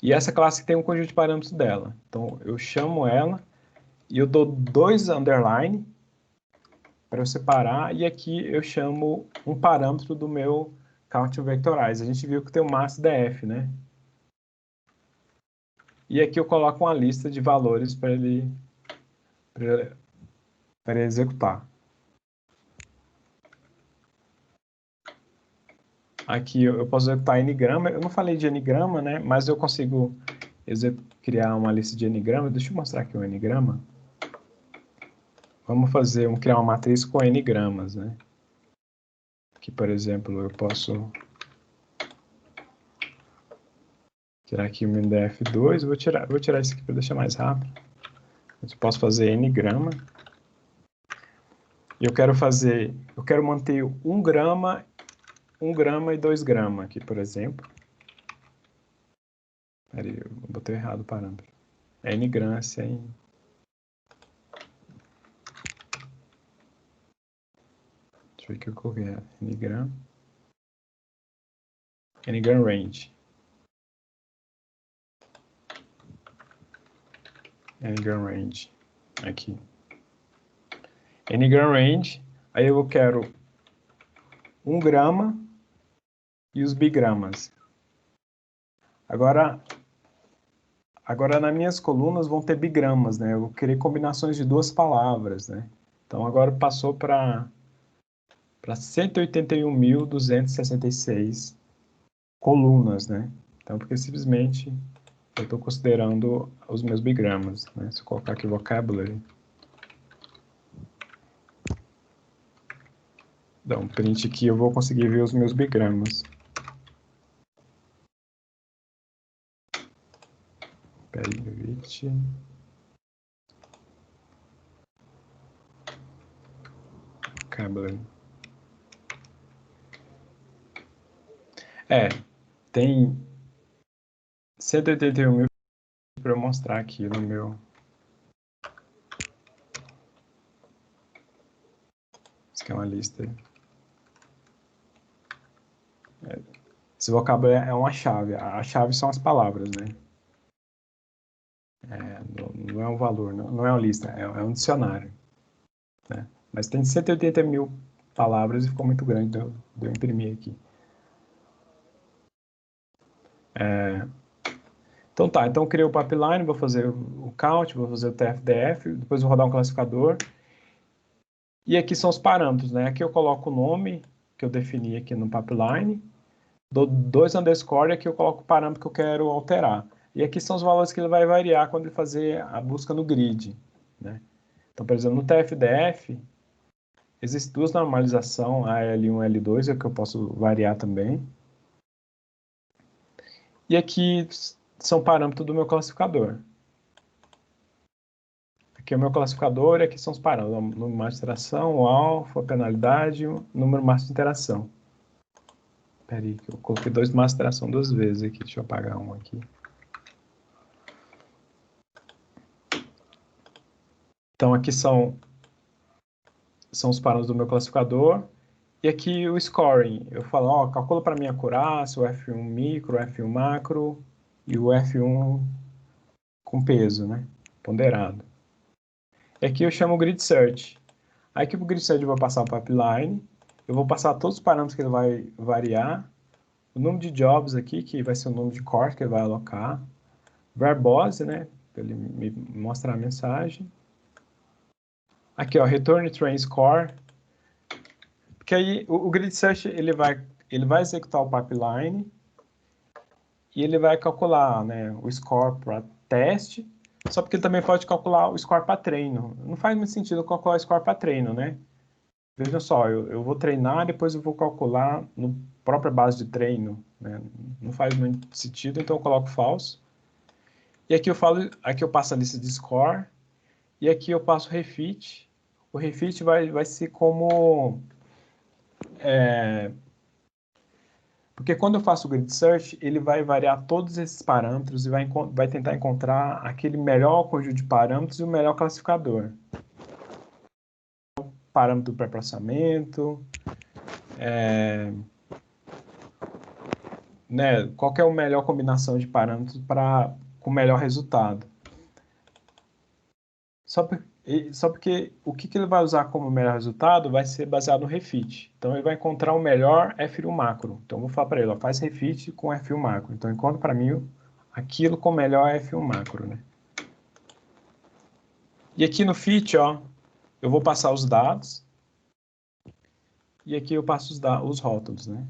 e essa classe tem um conjunto de parâmetros dela. Então, eu chamo ela e eu dou 2 underline para eu separar, e aqui eu chamo um parâmetro do meu count vectorize. A gente viu que tem o mass.df, né? E aqui eu coloco uma lista de valores para ele executar. Aqui eu posso executar n-grama. Eu não falei de n-grama, né? Mas eu consigo criar uma lista de n-grama. Deixa eu mostrar aqui o n-grama. Vamos criar uma matriz com n-gramas, né? Aqui, por exemplo, eu posso tirar aqui o meu df2. Vou tirar isso aqui para deixar mais rápido. Eu posso fazer n-grama. E eu quero manter 1 grama e 2 gramas aqui, por exemplo. Peraí, eu botei errado o parâmetro. É n-gram sem... Deixa eu ver o que eu coloquei. N-gram range. N-gram range. Aqui. N-gram range. Aí eu quero 1 grama e os bigramas. Agora nas minhas colunas vão ter bigramas, né? Eu criei combinações de 2 palavras, né? Então agora passou para 181.266 colunas, né? Então porque simplesmente eu estou considerando os meus bigramas, né? Se eu colocar aqui vocabulary, dá um print aqui, eu vou conseguir ver os meus bigramas. Perivit. Vocabulary. Tem 181 mil para eu mostrar aqui no meu... Isso aqui é uma lista. Esse vocábulo é uma chave. A chave são as palavras, né? Não é um valor, não é uma lista, é um dicionário. Né? Mas tem 180 mil palavras e ficou muito grande de eu imprimir aqui. Então tá, então eu criei o pipeline, vou fazer o count, vou fazer o TF-DF, depois vou rodar um classificador. E aqui são os parâmetros, né? Aqui eu coloco o nome que eu defini aqui no pipeline, dou 2 underscore e aqui eu coloco o parâmetro que eu quero alterar. E aqui são os valores que ele vai variar quando ele fazer a busca no grid, né? Então, por exemplo, no TF-DF, existem 2 normalizações, a L1 e L2, é o que eu posso variar também. E aqui são parâmetros do meu classificador. Aqui é o meu classificador e aqui são os parâmetros. O número máximo de interação, o alfa, a penalidade, o número máximo de interação. Espera aí, que eu coloquei 2 máximos de interação 2 vezes aqui. Deixa eu apagar um aqui. Então, aqui são os parâmetros do meu classificador. E aqui o scoring, eu falo, ó, calcula para mim a acurácia, o F1 micro, o F1 macro e o F1 com peso, né? Ponderado. E aqui eu chamo o grid search. Aí aqui o grid search eu vou passar o pipeline, eu vou passar todos os parâmetros que ele vai variar, o número de jobs aqui, que vai ser o número de core que ele vai alocar, verbose, né? Para ele me mostrar a mensagem. Aqui, ó, return train score. Porque aí o grid search ele vai executar o pipeline e ele vai calcular, né, o score para teste, só porque ele também pode calcular o score para treino. Não faz muito sentido calcular o score para treino, né? Veja só, eu vou treinar, depois eu vou calcular no própria base de treino, né? Não faz muito sentido, então eu coloco false. E aqui eu passo a lista de score, e aqui eu passo o refit. O refit vai ser como... porque quando eu faço o grid search, ele vai variar todos esses parâmetros e vai tentar encontrar aquele melhor conjunto de parâmetros e o melhor classificador. Parâmetro do pré-processamento, né, qual que é a melhor combinação de parâmetros com o melhor resultado. Só porque o que ele vai usar como melhor resultado vai ser baseado no refit. Então, ele vai encontrar o melhor F1 macro. Então, eu vou falar para ele, ó, faz refit com F1 macro. Então, encontra para mim aquilo com o melhor F1 macro, né? E aqui no fit, ó, eu vou passar os dados. E aqui eu passo os rótulos, né?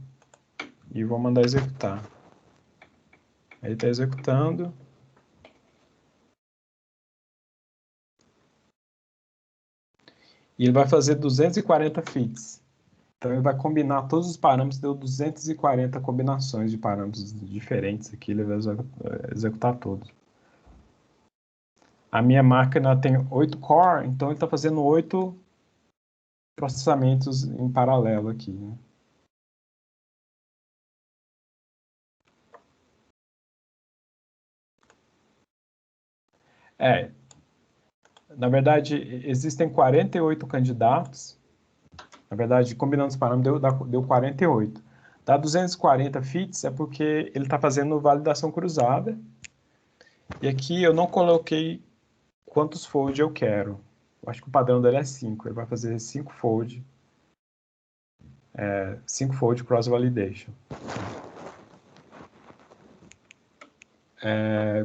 E vou mandar executar. Aí está executando. E ele vai fazer 240 fits. Então, ele vai combinar todos os parâmetros, deu 240 combinações de parâmetros diferentes aqui, ele vai executar todos. A minha máquina tem 8 core, então ele está fazendo 8 processamentos em paralelo aqui, né? Na verdade, existem 48 candidatos. Na verdade, combinando os parâmetros, deu 48. Dá 240 fits é porque ele está fazendo validação cruzada. E aqui eu não coloquei quantos fold eu quero. Eu acho que o padrão dele é 5. Ele vai fazer 5 fold. 5 fold cross validation.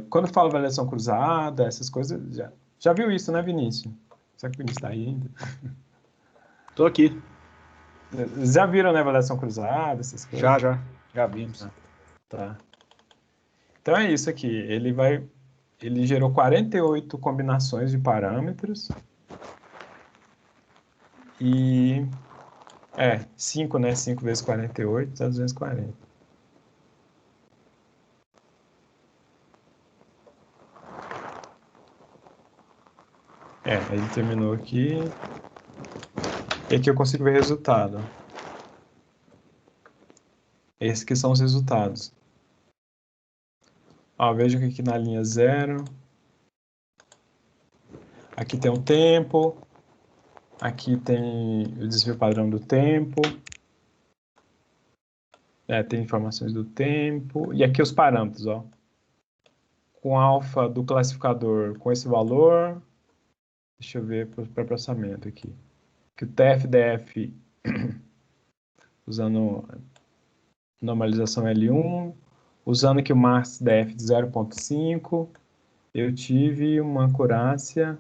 Quando eu falo validação cruzada, essas coisas, já viu isso, né, Vinícius? Será que o Vinícius está aí ainda? Tô aqui. Já viram, né, validação cruzada, essas coisas? Já vimos. Tá. Então é isso aqui. Ele gerou 48 combinações de parâmetros. E 5, né? 5 vezes 48 dá 240. Ele terminou aqui. E aqui eu consigo ver o resultado. Esses que são os resultados. Ó, veja que aqui na linha 0. Aqui tem o tempo. Aqui tem o desvio padrão do tempo. Tem informações do tempo. E aqui os parâmetros, ó. Com alfa do classificador com esse valor. Deixa eu ver para o pré-processamento aqui. Que o TF-DF usando normalização L1, usando aqui o max-DF de 0.5, eu tive uma acurácia.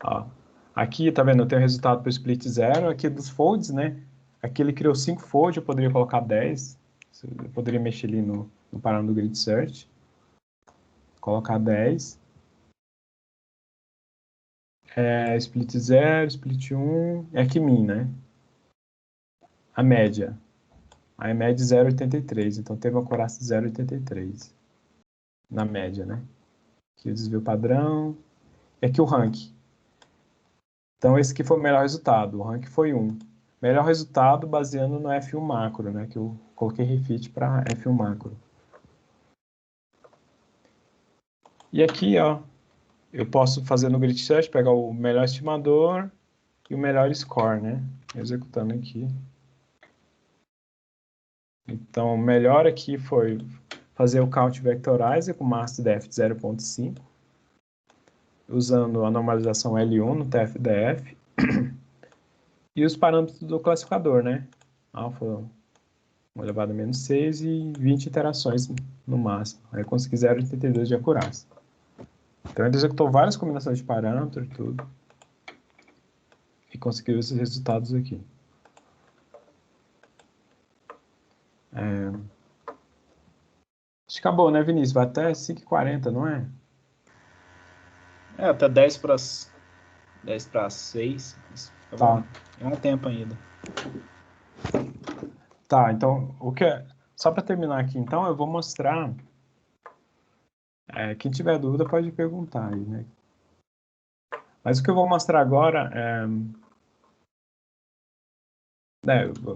Ó, aqui, tá vendo? Eu tenho o resultado para o split 0. Aqui dos folds, né? Aqui ele criou 5 folds, eu poderia colocar 10. Eu poderia mexer ali no parâmetro do grid search. Colocar 10. Split 0, split 1. É aqui min, né? A média. A média 0,83. Então teve uma acurácia de 0,83. Na média, né? Aqui o desvio padrão. E aqui o rank. Então, esse aqui foi o melhor resultado. O rank foi 1. Melhor resultado baseando no F1 macro, né? Que eu coloquei refit para F1 macro. E aqui, ó, eu posso fazer no grid search, pegar o melhor estimador e o melhor score, né? Executando aqui. Então, o melhor aqui foi fazer o Count Vectorizer com master def de 0.5, usando a normalização L1 no TF-DF, e os parâmetros do classificador, né? Alfa 1 elevado a menos 6 e 20 iterações no máximo. Aí eu consegui 0,82 de acurácia. Então ele executou várias combinações de parâmetros e tudo. E conseguiu esses resultados aqui. Acho que acabou, né, Vinícius? Vai até 5h40, não é? Até 10 para 6. Tá. É um tempo ainda. Tá, então, só para terminar aqui, então, eu vou mostrar. Quem tiver dúvida pode perguntar aí, né? Mas o que eu vou mostrar agora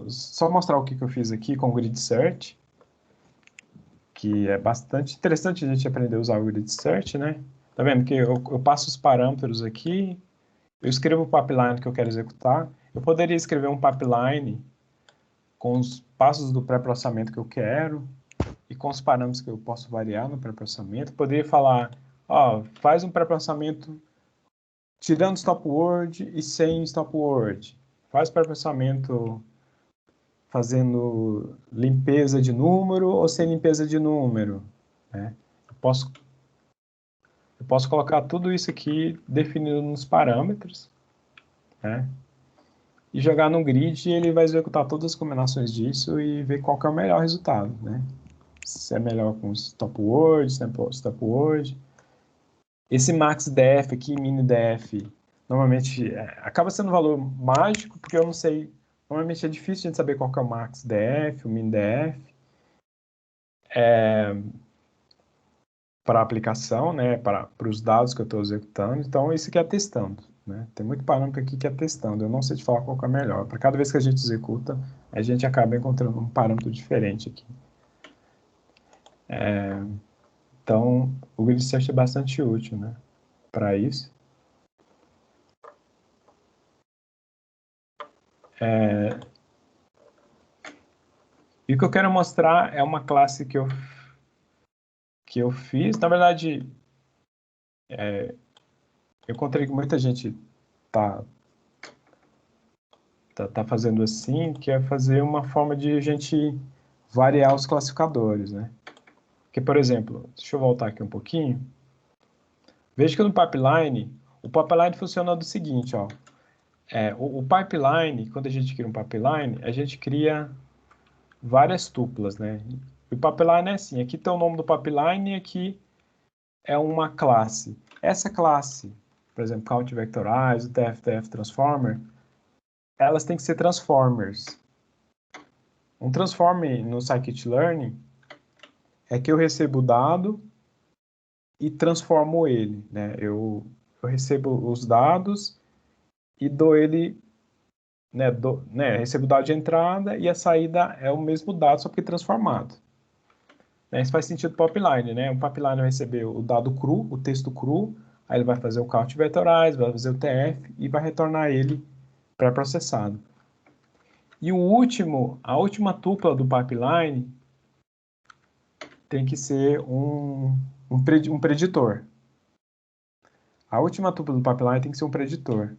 só mostrar o que eu fiz aqui com o Grid Search, que é bastante interessante a gente aprender a usar o Grid Search, né? Tá vendo que eu passo os parâmetros aqui, eu escrevo o pipeline que eu quero executar. Eu poderia escrever um pipeline com os passos do pré-processamento que eu quero e com os parâmetros que eu posso variar no pré-processamento. Poderia falar, faz um pré-processamento tirando stop word e sem stop word. Faz pré-processamento fazendo limpeza de número ou sem limpeza de número, né? Eu posso colocar tudo isso aqui definido nos parâmetros, né? E jogar no grid e ele vai executar todas as combinações disso e ver qual que é o melhor resultado, né? Se é melhor com stop word, se é stop word. Esse max def aqui, min def, normalmente acaba sendo um valor mágico, porque eu não sei. Normalmente é difícil a gente saber qual que é o max def, o min def. Para a aplicação, né, para os dados que eu estou executando. Então, isso aqui é testando, né? Tem muito parâmetro aqui que é testando. Eu não sei te falar qual que é melhor. Para cada vez que a gente executa, a gente acaba encontrando um parâmetro diferente aqui. Então, o Grid Search é bastante útil, né, para isso. E o que eu quero mostrar é uma classe que eu fiz. Na verdade, eu encontrei que muita gente tá fazendo assim, que é fazer uma forma de a gente variar os classificadores, né? Porque, por exemplo, deixa eu voltar aqui um pouquinho. Veja que no pipeline, o pipeline funciona do seguinte, ó. O pipeline, quando a gente cria um pipeline, a gente cria várias tuplas, né? E o pipeline é assim, aqui tem o nome do pipeline e aqui é uma classe. Essa classe, por exemplo, Count Vectorize, o TF-TF Transformer, elas têm que ser transformers. Um transform no Scikit-Learn é que eu recebo o dado e transformo ele, né? Eu recebo os dados e dou ele, recebo o dado de entrada e a saída é o mesmo dado, só que transformado. Isso faz sentido para o pipeline, né? O pipeline vai receber o dado cru, o texto cru, aí ele vai fazer o count vectorize, vai fazer o TF e vai retornar ele pré-processado. E a última tupla do pipeline tem que ser um preditor. A última tupla do pipeline tem que ser um preditor.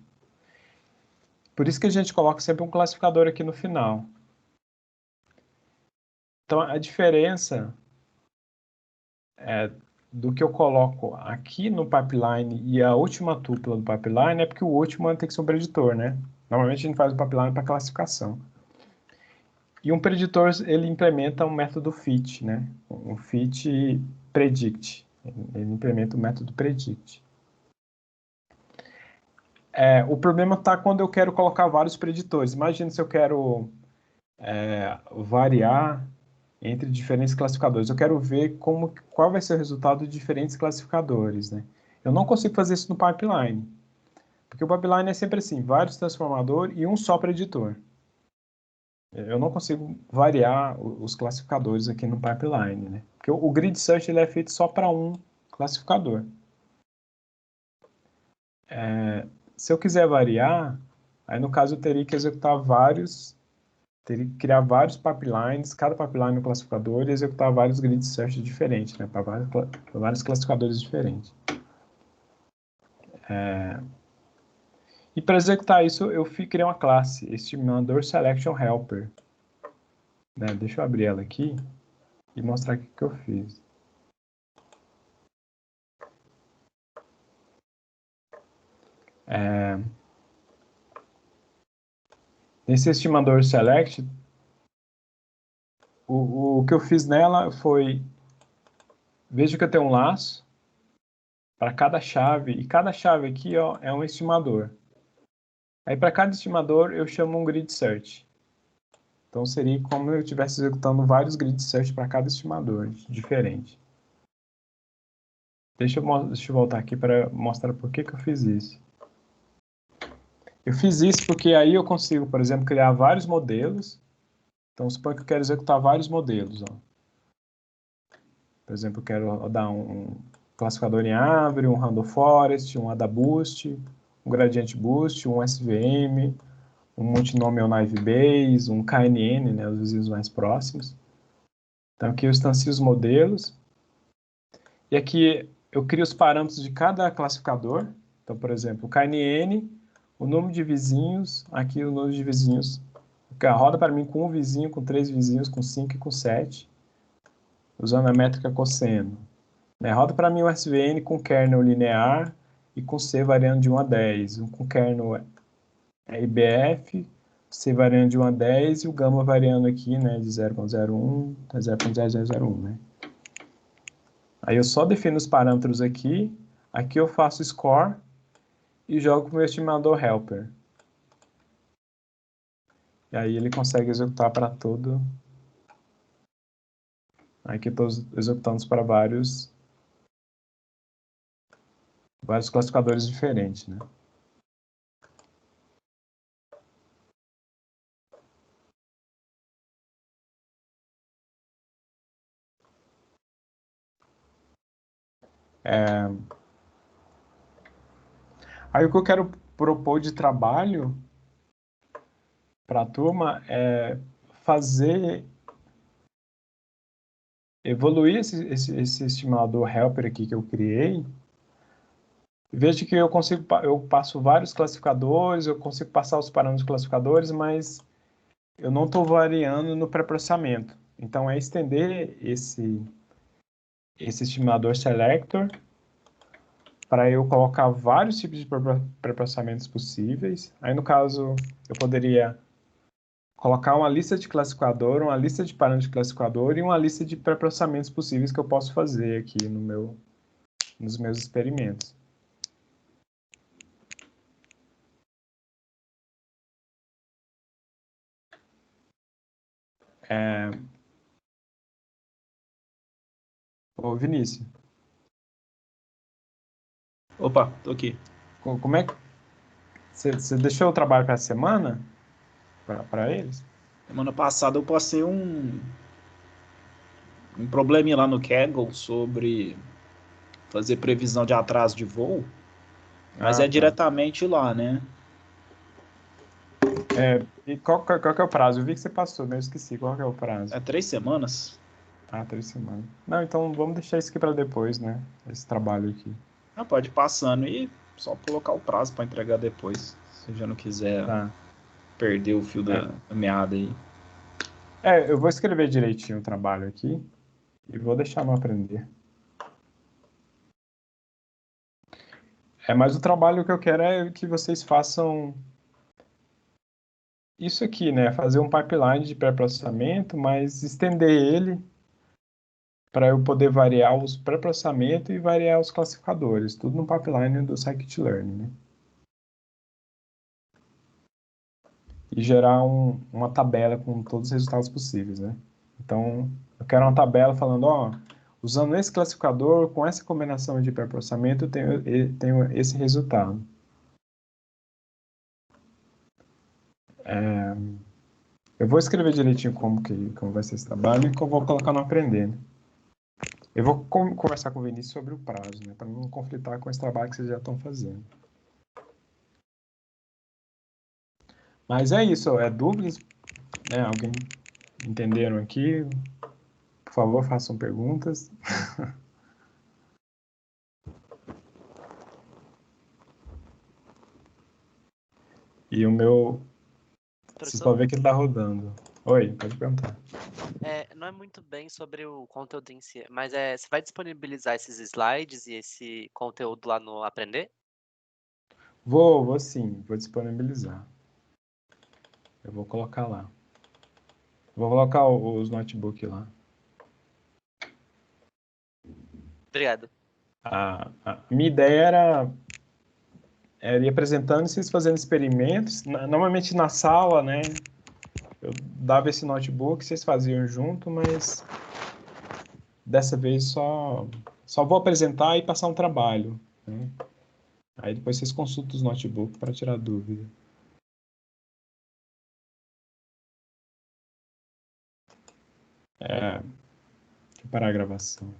Por isso que a gente coloca sempre um classificador aqui no final. Então, a diferença do que eu coloco aqui no pipeline e a última tupla do pipeline é porque o último tem que ser um preditor, né? Normalmente a gente faz o pipeline para classificação. E um preditor, ele implementa um método fit, né? Um fit predict. Ele implementa o método predict. O problema está quando eu quero colocar vários preditores. Imagina se eu quero variar entre diferentes classificadores. Eu quero ver qual vai ser o resultado de diferentes classificadores, né? Eu não consigo fazer isso no pipeline, porque o pipeline é sempre assim, vários transformadores e um só preditor. Eu não consigo variar os classificadores aqui no pipeline, né? Porque o grid search ele é feito só para um classificador. Se eu quiser variar, aí no caso eu teria que executar vários teria que criar vários pipelines, cada pipeline no classificador e executar vários grid search diferentes, né, para vários classificadores diferentes. E para executar isso, eu criei uma classe, estimador selection helper. Né? Deixa eu abrir ela aqui e mostrar o que eu fiz. Nesse estimador select, o que eu fiz nela foi, veja que eu tenho um laço para cada chave, e cada chave aqui, ó, é um estimador. Aí para cada estimador eu chamo um grid search. Então seria como eu estivesse executando vários grid search para cada estimador diferente. Deixa eu voltar aqui para mostrar por que eu fiz isso. Eu fiz isso porque aí eu consigo, por exemplo, criar vários modelos. Então, suponha que eu quero executar vários modelos. Ó. Por exemplo, eu quero rodar um classificador em árvore, um random forest, um AdaBoost, um Gradient Boost, um SVM, um Multinomial Naive Bayes, um KNN, né, os vizinhos mais próximos. Então, aqui eu instancio os modelos. E aqui eu crio os parâmetros de cada classificador. Então, por exemplo, o KNN, o número de vizinhos, aqui o número de vizinhos. Roda para mim com um vizinho, com 3 vizinhos, com 5 e com 7, usando a métrica cosseno. Roda para mim o SVN com kernel linear e com C variando de 1 a 10. Com kernel IBF, C variando de 1 a 10 e o gama variando aqui, né, de 0.01 a 0.0001, né? Aí eu só defino os parâmetros aqui eu faço score e jogo para o meu estimador helper. E aí ele consegue executar para todo. Aqui eu estou executando para vários classificadores diferentes, né? Aí o que eu quero propor de trabalho para a turma é evoluir esse estimador helper aqui que eu criei. Veja que eu passo vários classificadores, eu consigo passar os parâmetros classificadores, mas eu não estou variando no pré-processamento. Então, é estender esse estimador selector para eu colocar vários tipos de pré-processamentos possíveis. Aí, no caso, eu poderia colocar uma lista de classificador, uma lista de parâmetros de classificador e uma lista de pré-processamentos possíveis que eu posso fazer aqui nos meus experimentos. Ô, Vinícius. Opa, tô aqui. Como é que você deixou o trabalho para a semana? Para eles? Semana passada eu passei um probleminha lá no Kaggle sobre fazer previsão de atraso de voo, mas Tá. diretamente lá, né? E qual que é o prazo? Eu vi que você passou, mas eu esqueci. Qual que é o prazo? É 3 semanas. 3 semanas. Não, então vamos deixar isso aqui para depois, né? Esse trabalho aqui. Pode ir passando e só colocar o prazo para entregar depois, se já não quiser perder o fio da meada aí. Eu vou escrever direitinho o trabalho aqui e vou deixar no aprender. Mas o trabalho que eu quero é que vocês façam isso aqui, né? Fazer um pipeline de pré-processamento, mas estender ele para eu poder variar os pré-processamento e variar os classificadores, tudo no pipeline do scikit-learn, né? E gerar uma tabela com todos os resultados possíveis, né? Então, eu quero uma tabela falando, ó, usando esse classificador, com essa combinação de pré-processamento, eu tenho esse resultado. Eu vou escrever direitinho como vai ser esse trabalho e que eu vou colocar no aprender, né? Eu vou conversar com o Vinícius sobre o prazo, né? Para não conflitar com esse trabalho que vocês já estão fazendo. Mas é isso, dúvidas? né, alguém entenderam aqui? Por favor, façam perguntas. E o meu... Vocês Professor, podem ver que ele tá rodando. Oi, pode perguntar. não é muito bem sobre o conteúdo em si, mas você vai disponibilizar esses slides e esse conteúdo lá no Aprender? Vou sim, vou disponibilizar. Eu vou colocar lá. Vou colocar os notebooks lá. Obrigado. A minha ideia era ir apresentando e vocês fazendo experimentos. Normalmente na sala, né? Eu dava esse notebook, vocês faziam junto, mas dessa vez só vou apresentar e passar um trabalho, né? Aí depois vocês consultam os notebooks para tirar dúvida. Deixa eu parar a gravação.